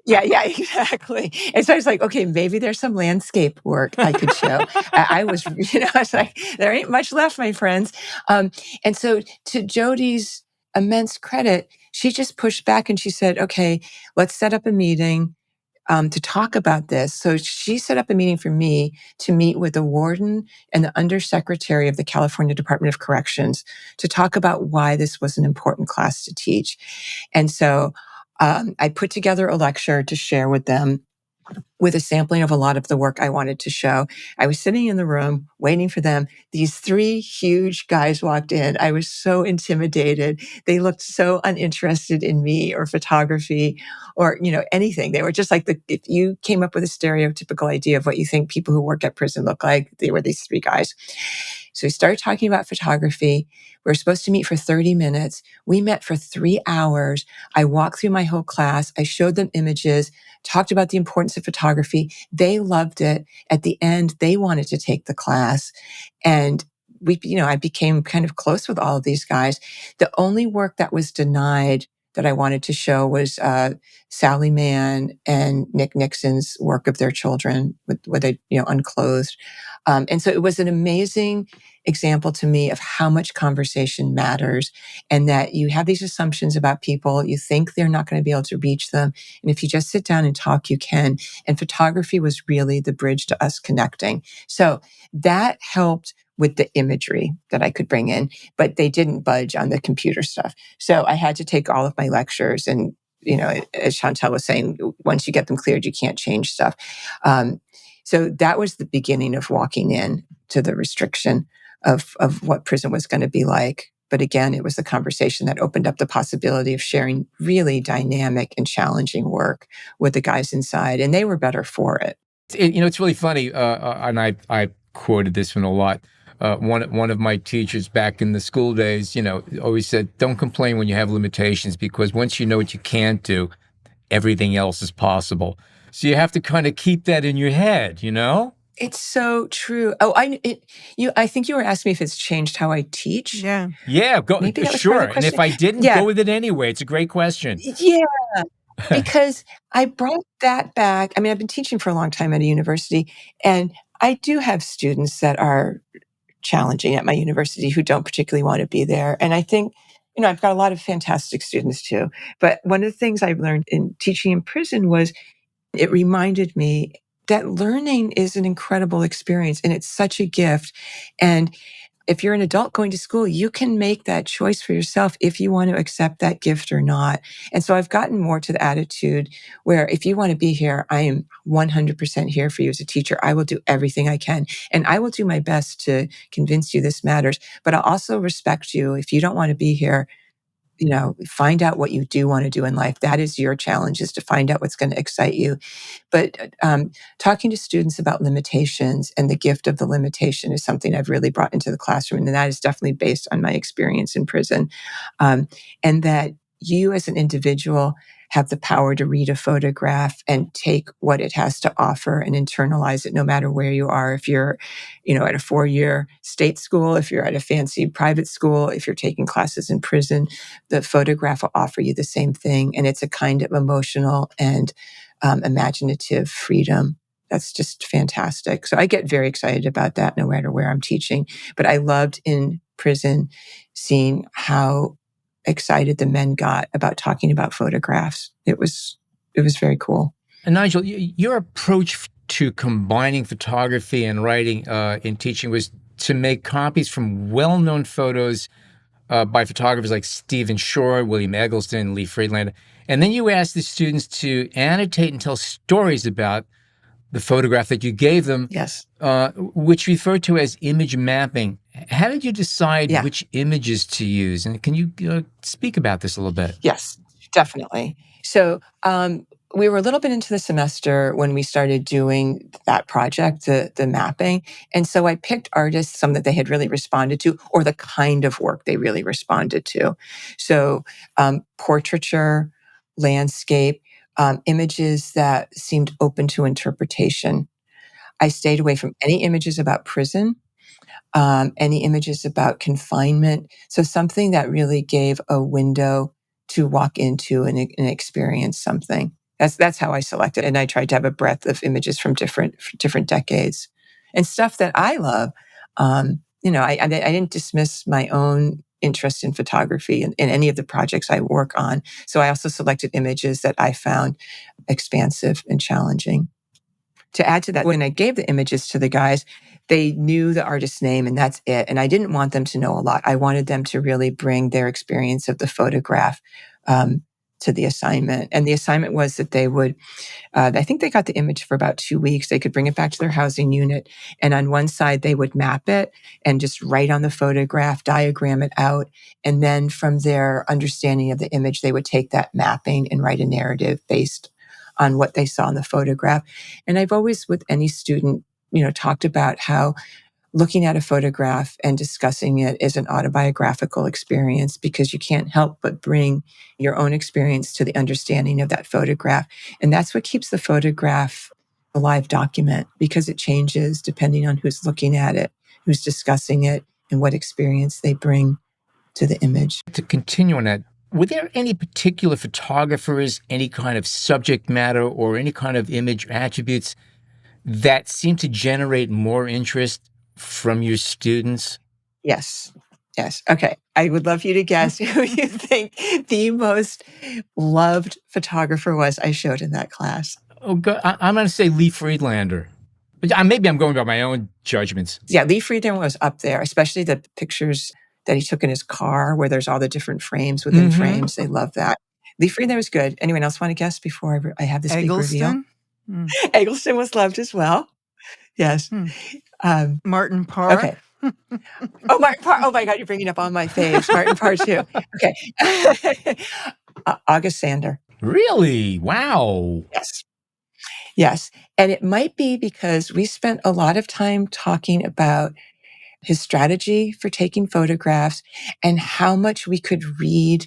Yeah, exactly. And so I was like, okay, maybe there's some landscape work I could show. I was like, there ain't much left, my friends. And so to Jody's immense credit, she just pushed back and she said, okay, let's set up a meeting to talk about this. So she set up a meeting for me to meet with the warden and the undersecretary of the California Department of Corrections to talk about why this was an important class to teach. And so I put together a lecture to share with them with a sampling of a lot of the work I wanted to show. I was sitting in the room waiting for them. These three huge guys walked in. I was so intimidated. They looked so uninterested in me or photography or, anything. They were just like, if you came up with a stereotypical idea of what you think people who work at prison look like, they were these three guys. So we started talking about photography. We were supposed to meet for 30 minutes. We met for 3 hours. I walked through my whole class. I showed them images, talked about the importance of photography. They loved it. At the end, they wanted to take the class. And I became kind of close with all of these guys. The only work that was denied that I wanted to show was Sally Mann and Nick Nixon's work of their children with they, unclothed. And so it was an amazing example to me of how much conversation matters and that you have these assumptions about people. You think they're not going to be able to reach them. And if you just sit down and talk, you can. And photography was really the bridge to us connecting. So that helped with the imagery that I could bring in, but they didn't budge on the computer stuff. So I had to take all of my lectures and, as Chantal was saying, once you get them cleared, you can't change stuff. So that was the beginning of walking in to the restriction of what prison was going to be like But again, it was the conversation that opened up the possibility of sharing really dynamic and challenging work with the guys inside, and they were better for it. It's really funny, and I quoted this one a lot. One of my teachers back in the school days, always said, "Don't complain when you have limitations, because once you know what you can't do, everything else is possible." So you have to kind of keep that in your head, It's so true. Oh, I think you were asking me if it's changed how I teach. Yeah. Yeah, go Maybe that was part sure. of the And if question. I didn't, Yeah. go with it anyway. It's a great question. Yeah, because I brought that back. I mean, I've been teaching for a long time at a university, and I do have students that are challenging at my university who don't particularly want to be there. And I think, I've got a lot of fantastic students too. But one of the things I've learned in teaching in prison was it reminded me that learning is an incredible experience and it's such a gift. And if you're an adult going to school, you can make that choice for yourself if you want to accept that gift or not. And so I've gotten more to the attitude where if you want to be here, I am 100% here for you as a teacher. I will do everything I can. And I will do my best to convince you this matters. But I'll also respect you. If you don't want to be here, find out what you do want to do in life. That is your challenge, is to find out what's going to excite you. But talking to students about limitations and the gift of the limitation is something I've really brought into the classroom. And that is definitely based on my experience in prison. And that you as an individual have the power to read a photograph and take what it has to offer and internalize it no matter where you are. If you're, at a 4-year state school, if you're at a fancy private school, if you're taking classes in prison, the photograph will offer you the same thing. And it's a kind of emotional and imaginative freedom. That's just fantastic. So I get very excited about that no matter where I'm teaching. But I loved in prison seeing how excited the men got about talking about photographs. It was very cool. And Nigel, your approach to combining photography and writing in teaching was to make copies from well-known photos by photographers like Stephen Shore, William Eggleston, Lee Friedlander. And then you asked the students to annotate and tell stories about the photograph that you gave them, Yes. Which you referred to as image mapping. How did you decide Yeah. which images to use? And can you speak about this a little bit? Yes, definitely. So we were a little bit into the semester when we started doing that project, the mapping. And so I picked artists, some that they had really responded to, or the kind of work they really responded to. So portraiture, landscape, images that seemed open to interpretation. I stayed away from any images about prison, any images about confinement. So something that really gave a window to walk into and experience something. That's how I selected. And I tried to have a breadth of images from different decades and stuff that I love. I didn't dismiss my own interest in photography in any of the projects I work on. So I also selected images that I found expansive and challenging. To add to that, when I gave the images to the guys, they knew the artist's name and that's it. And I didn't want them to know a lot. I wanted them to really bring their experience of the photograph to the assignment. And the assignment was that they would, I think they got the image for about 2 weeks. They could bring it back to their housing unit. And on one side, they would map it and just write on the photograph, diagram it out. And then from their understanding of the image, they would take that mapping and write a narrative based on what they saw in the photograph. And I've always, with any student, talked about how looking at a photograph and discussing it is an autobiographical experience because you can't help but bring your own experience to the understanding of that photograph. And that's what keeps the photograph a live document because it changes depending on who's looking at it, who's discussing it, and what experience they bring to the image. To continue on that, were there any particular photographers, any kind of subject matter, or any kind of image attributes that seem to generate more interest from your students? Yes. Okay. I would love you to guess who you think the most loved photographer was I showed in that class. Oh, God, I'm going to say Lee Friedlander. But maybe I'm going by my own judgments. Yeah, Lee Friedlander was up there, especially the pictures that he took in his car where there's all the different frames within frames. They love that. Lee Friedlander was good. Anyone else want to guess before I have this big reveal? Eggleston? Eggleston was loved as well. Yes. Martin Parr? Okay. Oh, Martin Parr. Oh my God, you're bringing up all my faves. Martin Parr too. Okay. August Sander. Really? Wow. Yes. Yes. And it might be because we spent a lot of time talking about his strategy for taking photographs and how much we could read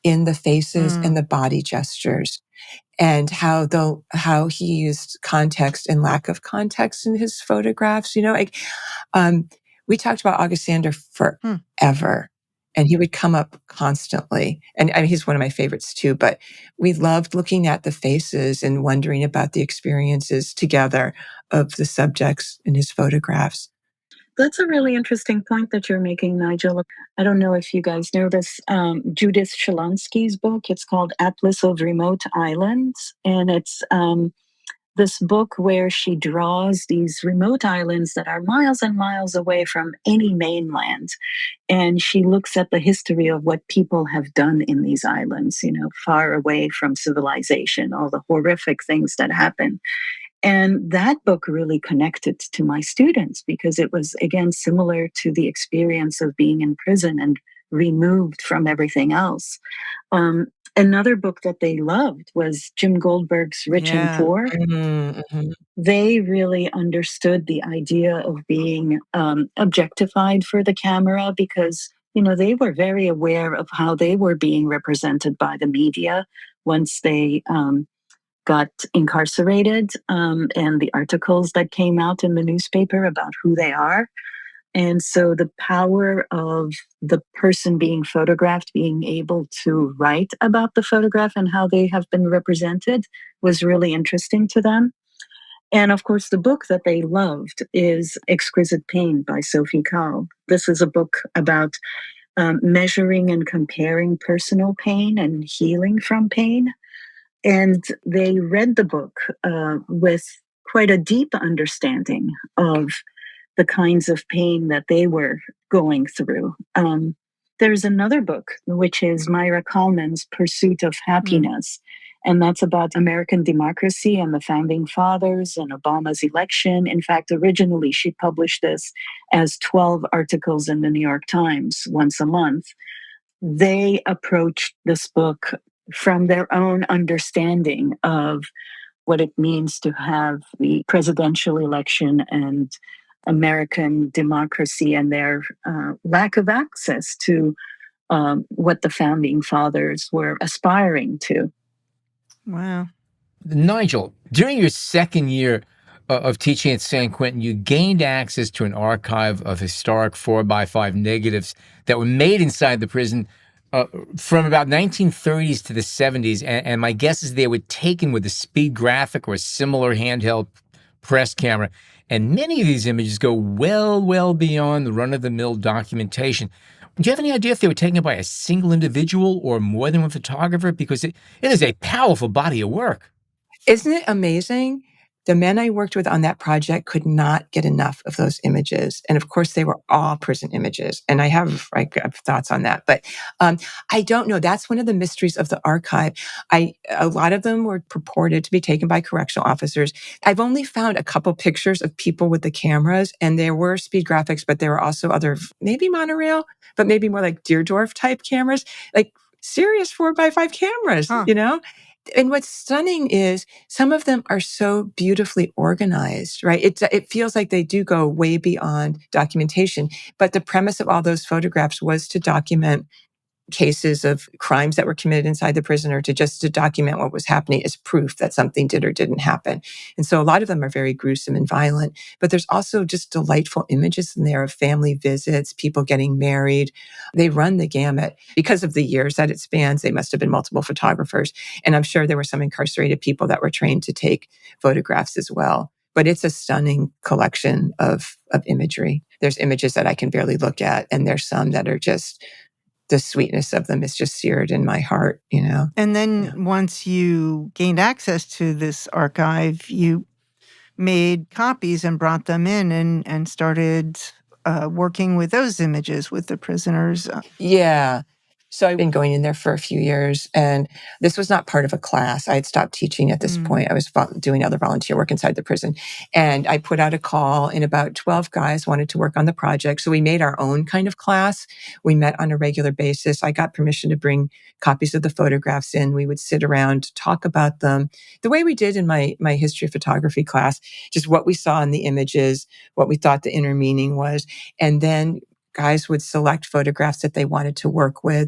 in the faces and the body gestures, and how he used context and lack of context in his photographs. We talked about August Sander forever, and he would come up constantly. And I mean, he's one of my favorites too, but we loved looking at the faces and wondering about the experiences together of the subjects in his photographs. That's a really interesting point that you're making, Nigel. I don't know if you guys know this. Judith Shalansky's book, it's called Atlas of Remote Islands. And it's this book where she draws these remote islands that are miles and miles away from any mainland. And she looks at the history of what people have done in these islands, far away from civilization, all the horrific things that happen. And that book really connected to my students because it was, again, similar to the experience of being in prison and removed from everything else. Another book that they loved was Jim Goldberg's Rich and Poor. Mm-hmm. They really understood the idea of being objectified for the camera because, they were very aware of how they were being represented by the media once they got incarcerated, and the articles that came out in the newspaper about who they are. And so the power of the person being photographed being able to write about the photograph and how they have been represented was really interesting to them. And of course, the book that they loved is Exquisite Pain by Sophie Calle. This is a book about measuring and comparing personal pain and healing from pain. And they read the book with quite a deep understanding of the kinds of pain that they were going through. There's another book, which is Myra Coleman's Pursuit of Happiness. And that's about American democracy and the founding fathers and Obama's election. In fact, originally she published this as 12 articles in the New York Times once a month. They approached this book from their own understanding of what it means to have the presidential election and American democracy and their lack of access to what the founding fathers were aspiring to. Wow. Nigel, during your second year of teaching at San Quentin, you gained access to an archive of historic 4x5 negatives that were made inside the prison from about 1930s to the 70s. And my guess is they were taken with a speed graphic or a similar handheld press camera. And many of these images go well beyond the run-of-the-mill documentation. Do you have any idea if they were taken by a single individual or more than one photographer? Because it is a powerful body of work. Isn't it amazing? The men I worked with on that project could not get enough of those images. And of course, they were all prison images. And I have thoughts on that. But I don't know. That's one of the mysteries of the archive. A lot of them were purported to be taken by correctional officers. I've only found a couple pictures of people with the cameras. And there were speed graphics, but there were also other, maybe monorail, but maybe more like Deerdorf type cameras, like serious 4x5 cameras, And what's stunning is some of them are so beautifully organized, right? It feels like they do go way beyond documentation. But the premise of all those photographs was to document cases of crimes that were committed inside the prison, or to document what was happening as proof that something did or didn't happen. And so a lot of them are very gruesome and violent, but there's also just delightful images in there of family visits, people getting married. They run the gamut. Because of the years that it spans, they must have been multiple photographers. And I'm sure there were some incarcerated people that were trained to take photographs as well. But it's a stunning collection of imagery. There's images that I can barely look at, and there's some that are just, the sweetness of them is just seared in my heart, And then once you gained access to this archive, you made copies and brought them in and started working with those images with the prisoners. Yeah. So I've been going in there for a few years, and this was not part of a class. I had stopped teaching at this point. I was doing other volunteer work inside the prison. And I put out a call, and about 12 guys wanted to work on the project. So we made our own kind of class. We met on a regular basis. I got permission to bring copies of the photographs in. We would sit around, talk about them the way we did in my history of photography class, just what we saw in the images, what we thought the inner meaning was. And then guys would select photographs that they wanted to work with.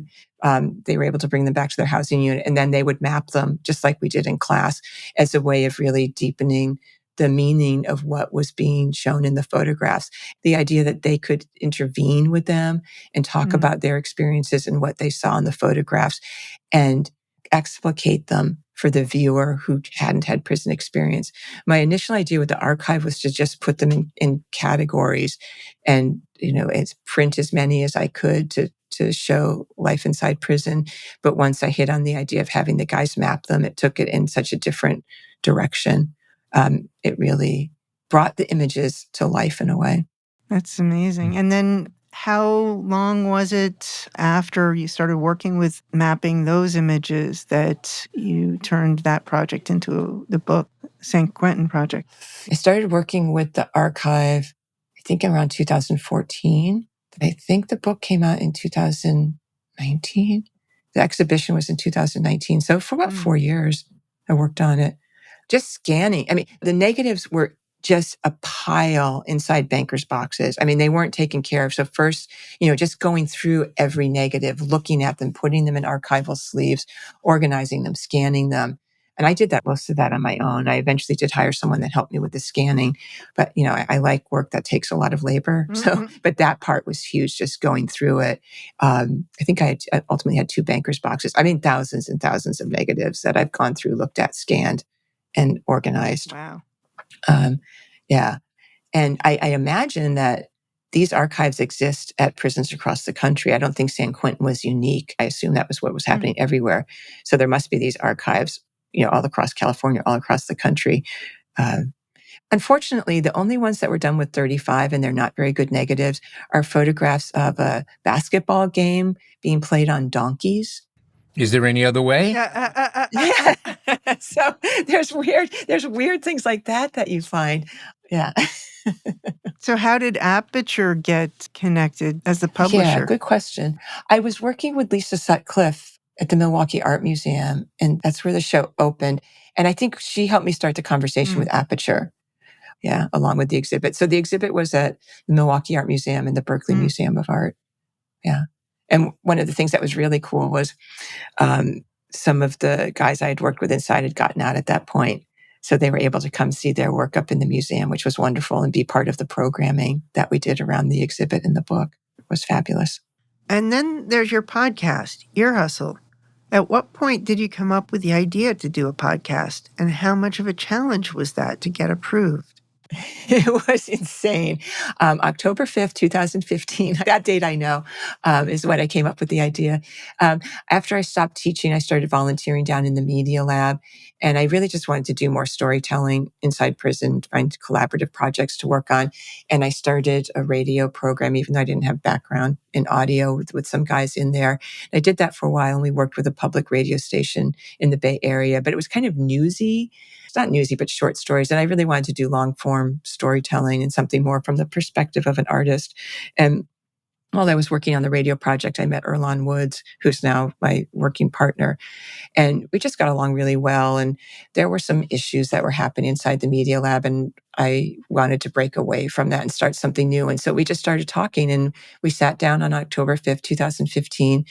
They were able to bring them back to their housing unit, and then they would map them just like we did in class as a way of really deepening the meaning of what was being shown in the photographs. The idea that they could intervene with them and talk about their experiences and what they saw in the photographs and explicate them for the viewer who hadn't had prison experience. My initial idea with the archive was to just put them in categories and, print as many as I could to show life inside prison. But once I hit on the idea of having the guys map them, it took it in such a different direction. It really brought the images to life in a way. That's amazing. And then how long was it after you started working with mapping those images that you turned that project into the book, San Quentin Project? I started working with the archive, I think around 2014. I think the book came out in 2019. The exhibition was in 2019. So for about 4 years, I worked on it. Just scanning. I mean, the negatives were just a pile inside bankers' boxes. I mean, they weren't taken care of. So first, just going through every negative, looking at them, putting them in archival sleeves, organizing them, scanning them. And I did most of that on my own. I eventually did hire someone that helped me with the scanning. But, I like work that takes a lot of labor. So, but that part was huge, just going through it. I think I ultimately had 2 bankers' boxes. I mean, thousands and thousands of negatives that I've gone through, looked at, scanned, and organized. Wow. Yeah. And I imagine that these archives exist at prisons across the country. I don't think San Quentin was unique. I assume that was what was happening everywhere. So there must be these archives, all across California, all across the country. Unfortunately, the only ones that were done with 35, and they're not very good negatives, are photographs of a basketball game being played on donkeys. Is there any other way? Yeah. So there's weird things like that you find. Yeah. So how did Aperture get connected as the publisher? Yeah, good question. I was working with Lisa Sutcliffe at the Milwaukee Art Museum, and that's where the show opened. And I think she helped me start the conversation with Aperture. Yeah, along with the exhibit. So the exhibit was at the Milwaukee Art Museum and the Berkeley Museum of Art. Yeah. And one of the things that was really cool was some of the guys I had worked with inside had gotten out at that point. So they were able to come see their work up in the museum, which was wonderful, and be part of the programming that we did around the exhibit and the book. It was fabulous. And then there's your podcast, Ear Hustle. At what point did you come up with the idea to do a podcast? And how much of a challenge was that to get approved? It was insane. October 5th, 2015, that date I know, is when I came up with the idea. After I stopped teaching, I started volunteering down in the media lab. And I really just wanted to do more storytelling inside prison, find collaborative projects to work on. And I started a radio program, even though I didn't have background in audio, with some guys in there. And I did that for a while, and we worked with a public radio station in the Bay Area, but it was kind of newsy. It's not newsy, but short stories. And I really wanted to do long form storytelling and something more from the perspective of an artist. And while I was working on the radio project, I met Earlonne Woods, who's now my working partner. And we just got along really well. And there were some issues that were happening inside the media lab. And I wanted to break away from that and start something new. And so we just started talking, and we sat down on October 5th, 2015,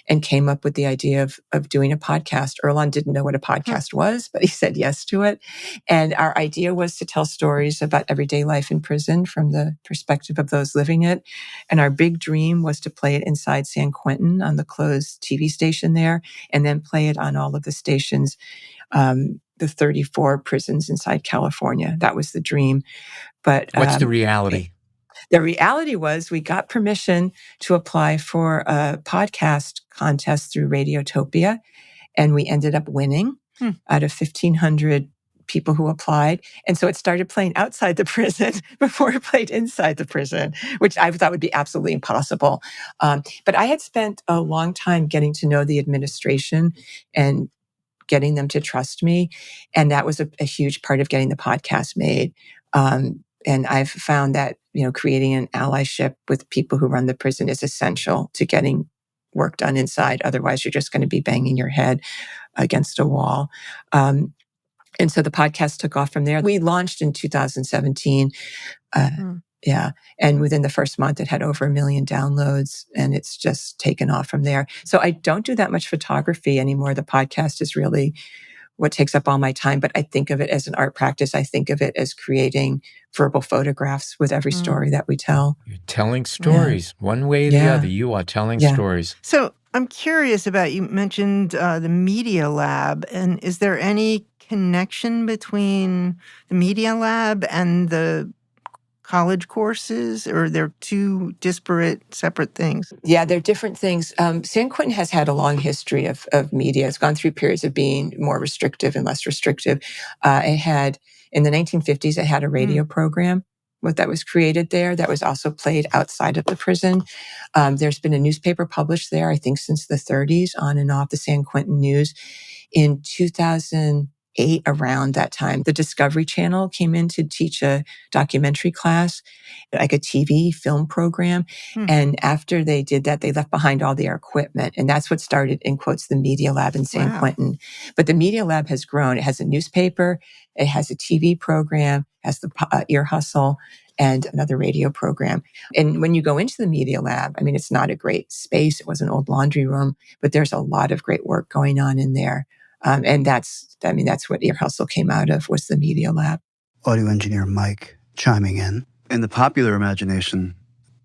and came up with the idea of doing a podcast. Earlonne didn't know what a podcast was, but he said yes to it. And our idea was to tell stories about everyday life in prison from the perspective of those living it. And our big dream was to play it inside San Quentin on the closed TV station there, and then play it on all of the stations, the 34 prisons inside California. That was the dream. But what's the reality? The reality was we got permission to apply for a podcast contest through Radiotopia, and we ended up winning. Out of 1,500 people who applied. And so it started playing outside the prison before it played inside the prison, which I thought would be absolutely impossible. But I had spent a long time getting to know the administration and getting them to trust me. And that was a huge part of getting the podcast made. And I've found that, creating an allyship with people who run the prison is essential to getting work done inside. Otherwise, you're just going to be banging your head against a wall. And so the podcast took off from there. We launched in 2017. Yeah. And within the first month, it had over 1 million downloads, and it's just taken off from there. So I don't do that much photography anymore. The podcast is really what takes up all my time, but I think of it as an art practice. I think of it as creating verbal photographs with every story that we tell. You're telling stories one way or the other. You are telling stories. So I'm curious about, you mentioned the Media Lab, and is there any connection between the Media Lab and the college courses, or they're two disparate, separate things? Yeah, they're different things. San Quentin has had a long history of media. It's gone through periods of being more restrictive and less restrictive. It had, in the 1950s, it had a radio program that was created there that was also played outside of the prison. There's been a newspaper published there, I think, since the 30s, on and off, the San Quentin News. In 2008, around that time, the Discovery Channel came in to teach a documentary class, like a TV film program. And after they did that, they left behind all their equipment. And that's what started, in quotes, the Media Lab in San Quentin. But the Media Lab has grown. It has a newspaper, it has a TV program, has the Ear Hustle, and another radio program. And when you go into the Media Lab, I mean, it's not a great space. It was an old laundry room, but there's a lot of great work going on in there. And that's what Ear Hustle came out of, was the Media Lab. Audio engineer Mike chiming in. In the popular imagination,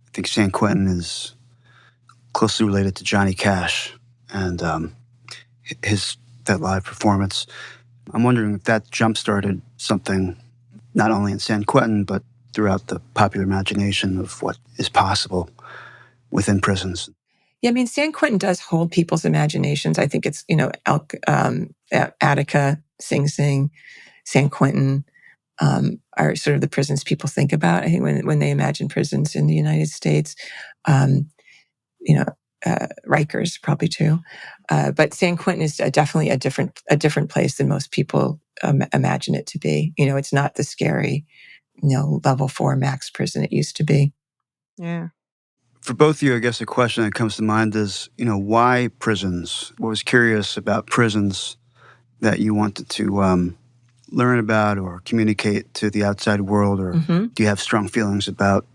I think San Quentin is closely related to Johnny Cash and that live performance. I'm wondering if that jump-started something not only in San Quentin, but throughout the popular imagination of what is possible within prisons. Yeah, I mean, San Quentin does hold people's imaginations. I think it's, Attica, Sing Sing, San Quentin are sort of the prisons people think about, I think, when they imagine prisons in the United States. Rikers probably too. But San Quentin is definitely a different place than most people imagine it to be. It's not the scary, level 4 max prison it used to be. Yeah. For both of you, I guess a question that comes to mind is, why prisons? What was curious about prisons that you wanted to learn about or communicate to the outside world? Or do you have strong feelings about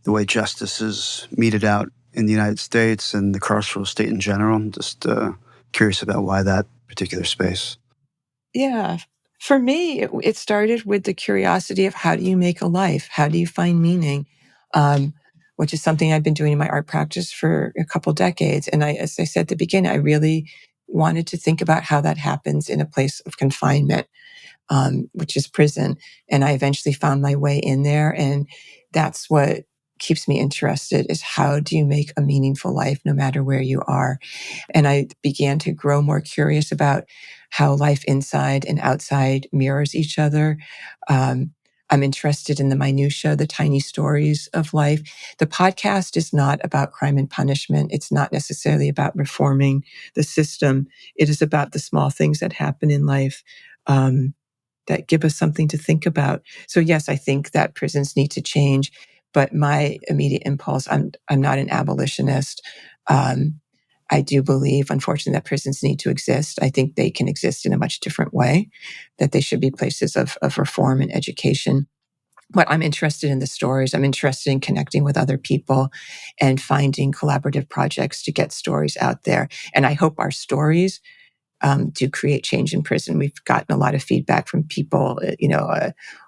the way justice is meted out in the United States and the carceral state in general? I'm just curious about why that particular space. Yeah. For me, it started with the curiosity of, how do you make a life? How do you find meaning? Which is something I've been doing in my art practice for a couple decades. And as I said at the beginning, I really wanted to think about how that happens in a place of confinement, which is prison. And I eventually found my way in there. And that's what keeps me interested, is how do you make a meaningful life no matter where you are? And I began to grow more curious about how life inside and outside mirrors each other. I'm interested in the minutia, the tiny stories of life. The podcast is not about crime and punishment. It's not necessarily about reforming the system. It is about the small things that happen in life that give us something to think about. So yes, I think that prisons need to change, but my immediate impulse, I'm not an abolitionist. I do believe, unfortunately, that prisons need to exist. I think they can exist in a much different way, that they should be places of reform and education. But I'm interested in the stories. I'm interested in connecting with other people and finding collaborative projects to get stories out there. And I hope our stories do create change in prison. We've gotten a lot of feedback from people,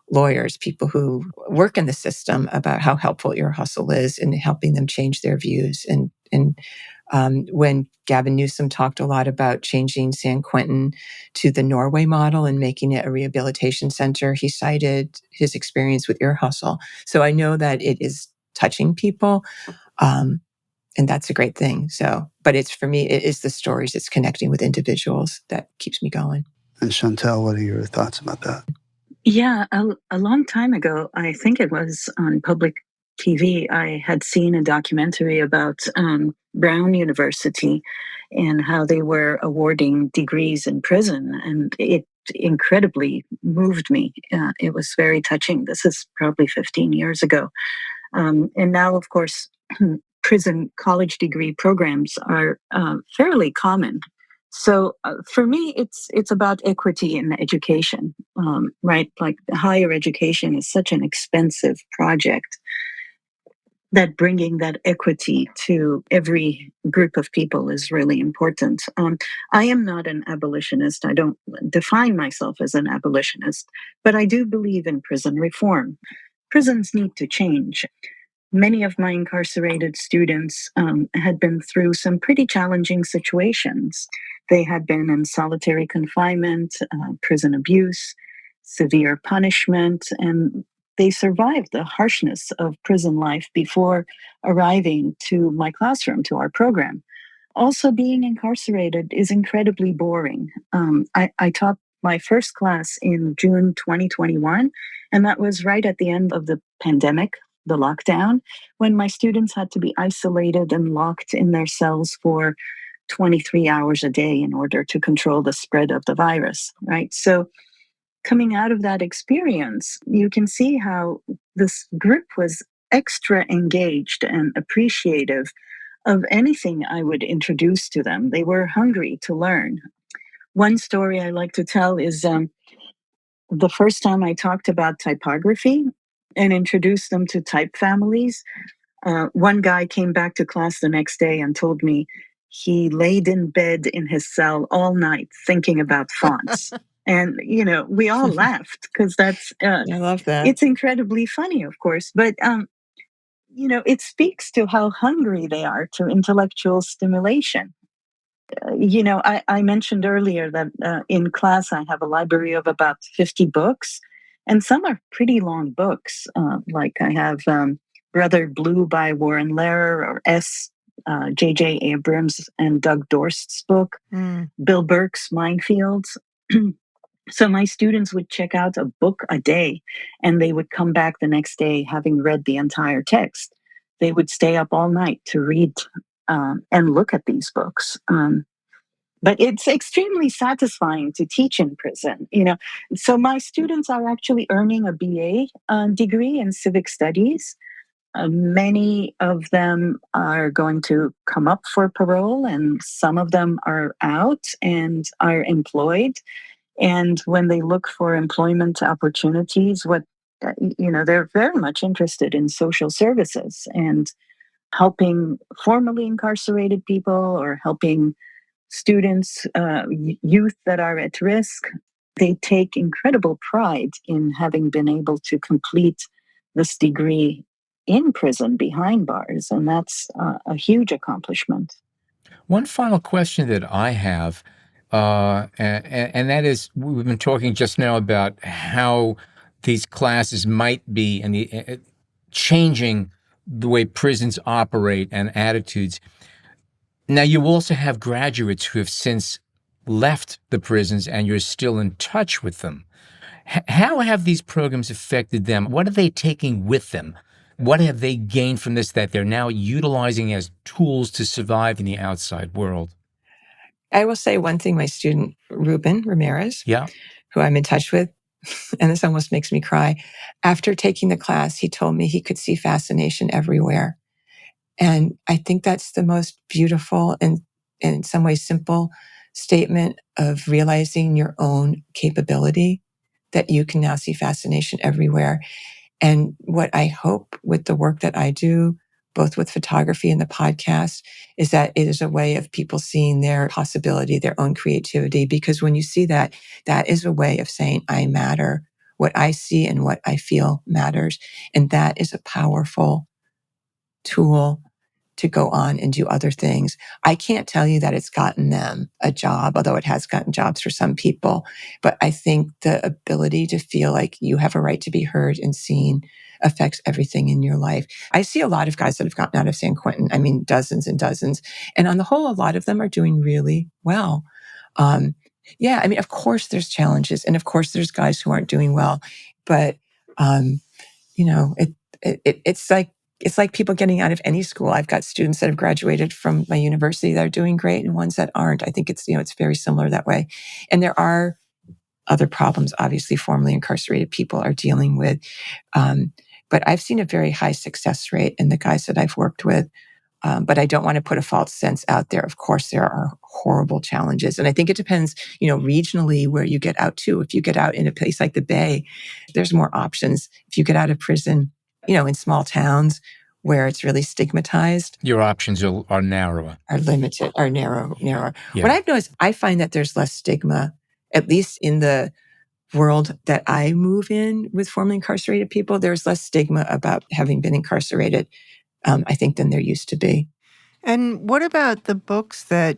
lawyers, people who work in the system, about how helpful Ear Hustle is in helping them change their views. And when Gavin Newsom talked a lot about changing San Quentin to the Norway model and making it a rehabilitation center, he cited his experience with Ear Hustle. So I know that it is touching people. And that's a great thing. So, but for me, it is the stories, it's connecting with individuals that keeps me going. And Chantal, what are your thoughts about that? Yeah, a long time ago, I think it was on public TV, I had seen a documentary about Brown University and how they were awarding degrees in prison. And it incredibly moved me. It was very touching. This is probably 15 years ago. And now, of course, prison college degree programs are fairly common. So for me, it's about equity in education, right? Like higher education is such an expensive project that bringing that equity to every group of people is really important. I am not an abolitionist. I don't define myself as an abolitionist, but I do believe in prison reform. Prisons need to change. Many of my incarcerated students had been through some pretty challenging situations. They had been in solitary confinement, prison abuse, severe punishment, and they survived the harshness of prison life before arriving to my classroom, to our program. Also, being incarcerated is incredibly boring. I taught my first class in June 2021, and that was right at the end of the pandemic, the lockdown, when my students had to be isolated and locked in their cells for 23 hours a day in order to control the spread of the virus, right? So, coming out of that experience, you can see how this group was extra engaged and appreciative of anything I would introduce to them. They were hungry to learn. One story I like to tell is the first time I talked about typography and introduced them to type families. One guy came back to class the next day and told me he laid in bed in his cell all night thinking about fonts. And, we all laughed because I love that. it's incredibly funny, of course. But it speaks to how hungry they are to intellectual stimulation. I mentioned earlier that in class I have a library of about 50 books, and some are pretty long books. Like I have Brother Blue by Warren Lehrer, or J.J. Abrams and Doug Dorst's book, Bill Burke's Minefields. So my students would check out a book a day, and they would come back the next day having read the entire text. They would stay up all night to read and look at these books. But it's extremely satisfying to teach in prison. So my students are actually earning a BA degree in civic studies. Many of them are going to come up for parole, and some of them are out and are employed. And when they look for employment opportunities, they're very much interested in social services and helping formerly incarcerated people, or helping students, youth that are at risk. They take incredible pride in having been able to complete this degree in prison behind bars. And that's a huge accomplishment. One final question that I have, and that is, we've been talking just now about how these classes might be and the changing the way prisons operate and attitudes. Now, you also have graduates who have since left the prisons, and you're still in touch with them. How have these programs affected them? What are they taking with them? What have they gained from this that they're now utilizing as tools to survive in the outside world? I will say one thing, my student, Ruben Ramirez, Yeah. who I'm in touch with, and this almost makes me cry. After taking the class, he told me he could see fascination everywhere. And I think that's the most beautiful and in some ways simple statement of realizing your own capability, that you can now see fascination everywhere. And what I hope with the work that I do, both with photography and the podcast, is that it is a way of people seeing their possibility, their own creativity. Because when you see that, that is a way of saying, I matter. What I see and what I feel matters. And that is a powerful tool to go on and do other things. I can't tell you that it's gotten them a job, although it has gotten jobs for some people. But I think the ability to feel like you have a right to be heard and seen affects everything in your life. I see a lot of guys that have gotten out of San Quentin. I mean, dozens and dozens. And on the whole, a lot of them are doing really well. Yeah, I mean, of course there's challenges, and of course there's guys who aren't doing well, but you know, it's like people getting out of any school. I've got students that have graduated from my university that are doing great, and ones that aren't. I think it's it's very similar that way, and there are other problems. Obviously, formerly incarcerated people are dealing with, but I've seen a very high success rate in the guys that I've worked with. But I don't want to put a false sense out there. Of course, there are horrible challenges. And I think it depends, regionally where you get out to. If you get out in a place like the Bay, there's more options. If you get out of prison, in small towns where it's really stigmatized, your options are narrower. Are limited, are narrower. Yeah. What I've noticed, I find that there's less stigma, at least in the world that I move in with formerly incarcerated people. There's less stigma about having been incarcerated, I think, than there used to be. And what about the books that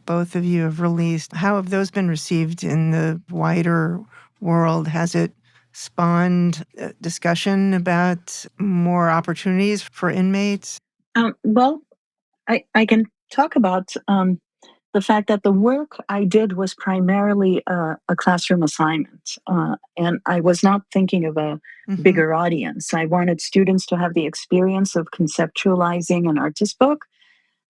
both of you have released? How have those been received in the wider world? Has it spawned discussion about more opportunities for inmates? Well, I can talk about the fact that the work I did was primarily a classroom assignment, and I was not thinking of a bigger audience. I wanted students to have the experience of conceptualizing an artist book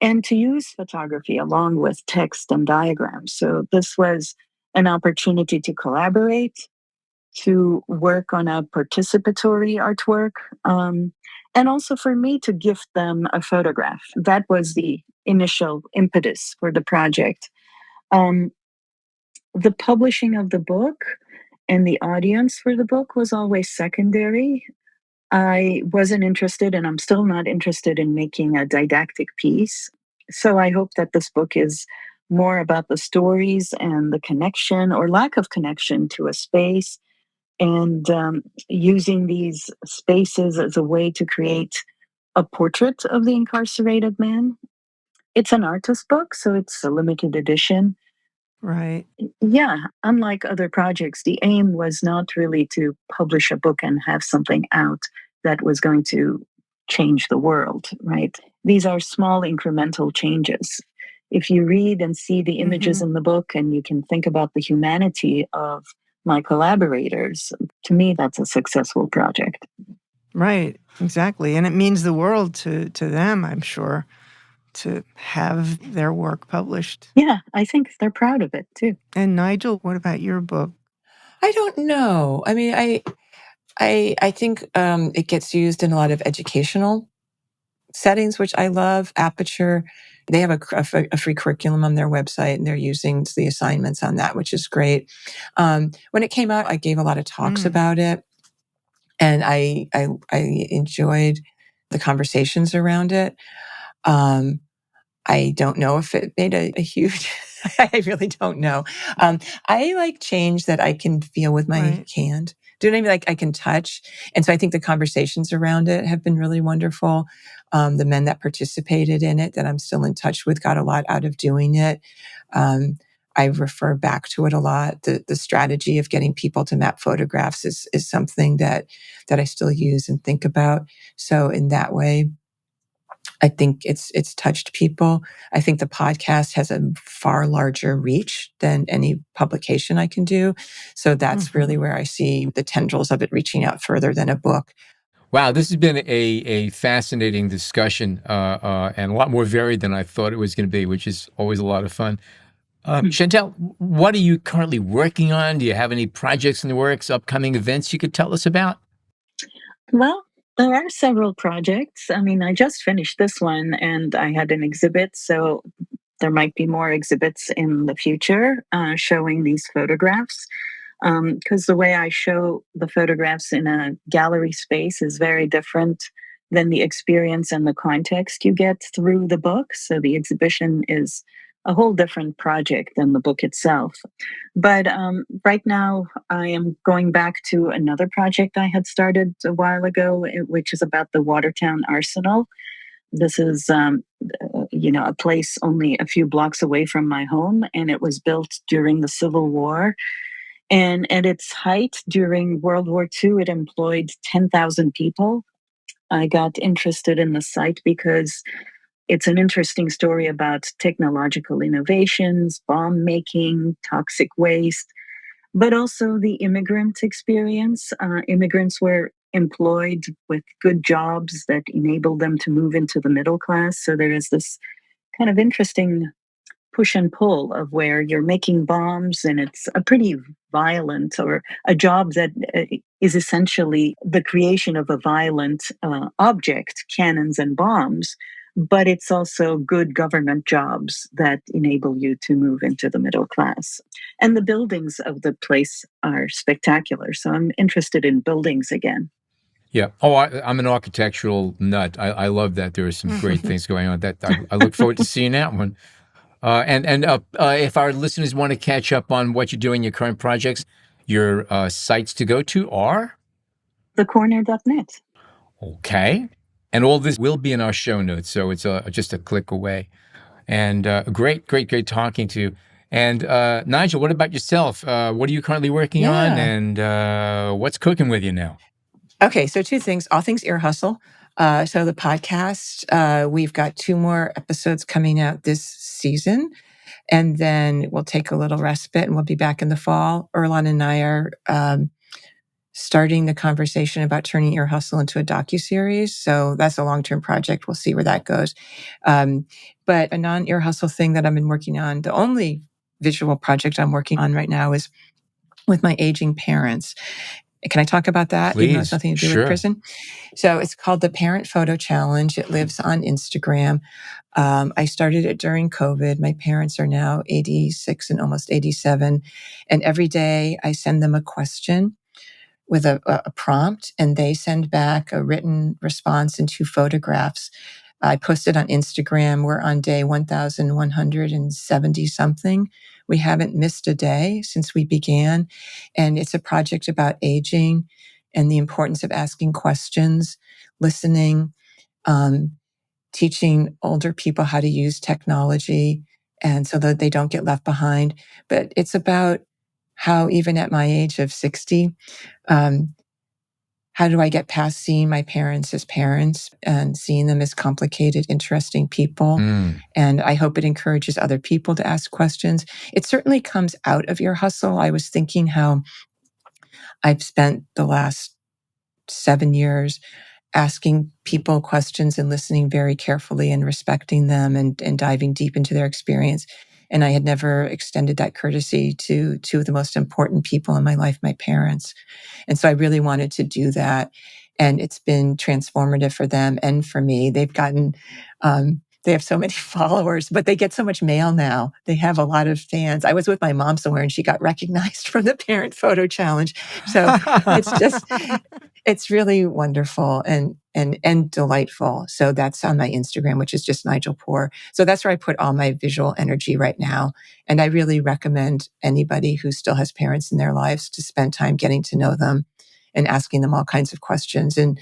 and to use photography along with text and diagrams. So this was an opportunity to collaborate, to work on a participatory artwork, and also for me to gift them a photograph. That was the initial impetus for the project. Um, the publishing of the book and the audience for the book was always secondary. I wasn't interested, and I'm still not interested in making a didactic piece. So I hope that this book is more about the stories and the connection or lack of connection to a space, and using these spaces as a way to create a portrait of the incarcerated man. It's an artist book, so it's a limited edition. Right. Yeah, unlike other projects, the aim was not really to publish a book and have something out that was going to change the world, right? These are small incremental changes. If you read and see the images in the book and you can think about the humanity of my collaborators, to me, that's a successful project. Right, exactly. And it means the world to them, I'm sure, to have their work published. Yeah, I think they're proud of it too. And Nigel, what about your book? I don't know. I mean, I think it gets used in a lot of educational settings, which I love. Aperture, they have a free curriculum on their website, and they're using the assignments on that, which is great. When it came out, I gave a lot of talks about it, and I enjoyed the conversations around it. I don't know if it made a huge, I really don't know. I like change that I can feel with my hand. Do you know what I mean? Like I can touch. And so I think the conversations around it have been really wonderful. The men that participated in it that I'm still in touch with got a lot out of doing it. I refer back to it a lot. The strategy of getting people to map photographs is something that I still use and think about. So in that way, I think it's touched people. I think the podcast has a far larger reach than any publication I can do. So that's really where I see the tendrils of it reaching out further than a book. Wow, this has been a fascinating discussion and a lot more varied than I thought it was going to be, which is always a lot of fun. Chantal, what are you currently working on? Do you have any projects in the works, upcoming events you could tell us about? Well, there are several projects. I mean, I just finished this one and I had an exhibit, so there might be more exhibits in the future showing these photographs. Because the way I show the photographs in a gallery space is very different than the experience and the context you get through the book. So the exhibition is a whole different project than the book itself. But right now, I am going back to another project I had started a while ago, which is about the Watertown Arsenal. This is, a place only a few blocks away from my home, and it was built during the Civil War. And at its height during World War II, it employed 10,000 people. I got interested in the site because It's an interesting story about technological innovations, bomb making, toxic waste, but also the immigrant experience. Immigrants were employed with good jobs that enabled them to move into the middle class. So there is this kind of interesting push and pull of where you're making bombs and it's a pretty violent or a job that is essentially the creation of a violent object, cannons and bombs. But it's also good government jobs that enable you to move into the middle class. And the buildings of the place are spectacular. So I'm interested in buildings again. Yeah. Oh, I'm an architectural nut. I love that. There are some great things going on. That I look forward to seeing that one. And if our listeners want to catch up on what you're doing, your current projects, your sites to go to are? Thecorner.net. Okay. And all this will be in our show notes, so it's just a click away. And great talking to you. And Nigel, what about yourself? What are you currently working on, and what's cooking with you now? Okay, so two things, all things Ear Hustle. So the podcast, we've got 2 more episodes coming out this season, and then we'll take a little respite and we'll be back in the fall. Erlon and I are starting the conversation about turning Ear Hustle into a docuseries. So that's a long-term project. We'll see where that goes. But a non-Ear Hustle thing that I've been working on, the only visual project I'm working on right now is with my aging parents. Can I talk about that? Please. Even though it's nothing to do Sure. with prison. So it's called the Parent Photo Challenge. It lives on Instagram. I started it during COVID. My parents are now 86 and almost 87. And every day I send them a question with a prompt, and they send back a written response and 2 photographs. I posted on Instagram. We're on day 1,170 something. We haven't missed a day since we began. And it's a project about aging and the importance of asking questions, listening, teaching older people how to use technology, and so that they don't get left behind. But it's about how, even at my age of 60, how do I get past seeing my parents as parents and seeing them as complicated, interesting people? And I hope it encourages other people to ask questions. It certainly comes out of Ear Hustle. I was thinking how I've spent the last 7 years asking people questions and listening very carefully and respecting them and diving deep into their experience. And I had never extended that courtesy to 2 of the most important people in my life, my parents. And so I really wanted to do that. And it's been transformative for them and for me. They've gotten, they have so many followers, but they get so much mail now. They have a lot of fans. I was with my mom somewhere and she got recognized from the Parent Photo Challenge. So it's really wonderful and delightful. So that's on my Instagram, which is just Nigel Poor. So that's where I put all my visual energy right now. And I really recommend anybody who still has parents in their lives to spend time getting to know them and asking them all kinds of questions and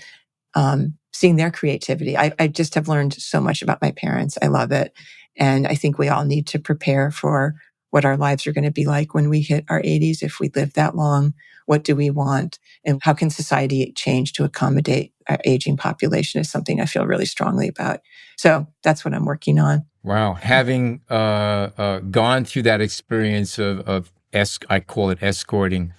seeing their creativity. I just have learned so much about my parents. I love it. And I think we all need to prepare for what our lives are going to be like when we hit our 80s. If we live that long, what do we want? And how can society change to accommodate our aging population is something I feel really strongly about. So that's what I'm working on. Wow. Having gone through that experience of I call it escorting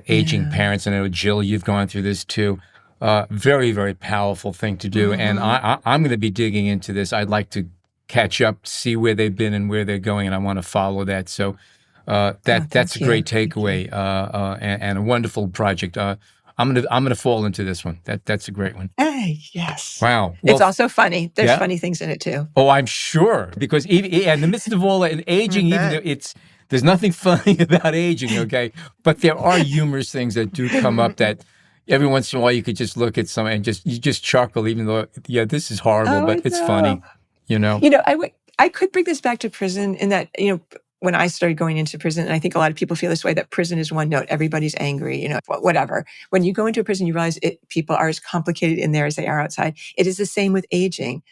aging parents. And I know, Jill, you've gone through this too. Very, very powerful thing to do. And I'm going to be digging into this. I'd like to catch up, see where they've been and where they're going, and I want to follow that. So that's a great takeaway and a wonderful project. I'm gonna fall into this one. That's a great one. Hey, yes. Wow. Well, it's also funny. There's funny things in it too. Oh, I'm sure, because even in the midst of all aging, even though there's nothing funny about aging, okay? But there are humorous things that do come up that every once in a while you could just look at something and you just chuckle, even though this is horrible, but it's funny, I could bring this back to prison in that, when I started going into prison, and I think a lot of people feel this way, that prison is one note. Everybody's angry, whatever. When you go into a prison, you realize people are as complicated in there as they are outside. It is the same with aging.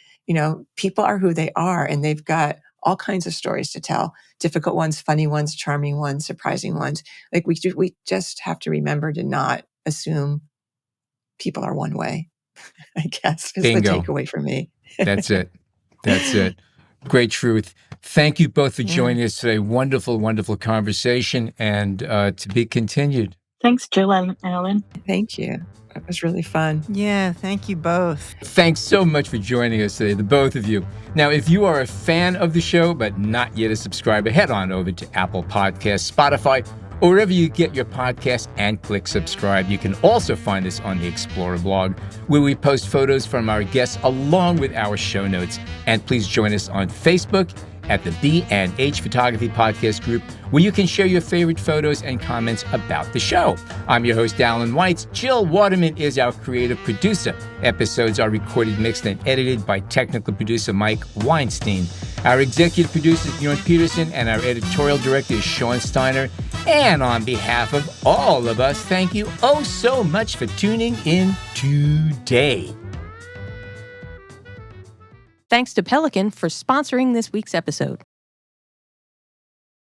People are who they are, and they've got all kinds of stories to tell. Difficult ones, funny ones, charming ones, surprising ones. Like we just have to remember to not assume people are one way, I guess, is Bingo. the takeaway for me. That's it. That's it. Great truth. Thank you both for joining us today. Wonderful, wonderful conversation, and to be continued. Thanks, Jill and Ellen. Thank you. It was really fun. Yeah, thank you both. Thanks so much for joining us today, the both of you. Now, if you are a fan of the show, but not yet a subscriber, head on over to Apple Podcasts, Spotify, or wherever you get your podcast and click subscribe. You can also find us on the Explorer blog, where we post photos from our guests along with our show notes. And please join us on Facebook at the B&H Photography Podcast Group, where you can share your favorite photos and comments about the show. I'm your host, Alan Weitz. Jill Waterman is our creative producer. Episodes are recorded, mixed, and edited by technical producer Mike Weinstein. Our executive producer is Bjorn Peterson, and our editorial director is Sean Steiner. And on behalf of all of us, thank you oh so much for tuning in today. Thanks to Pelican for sponsoring this week's episode.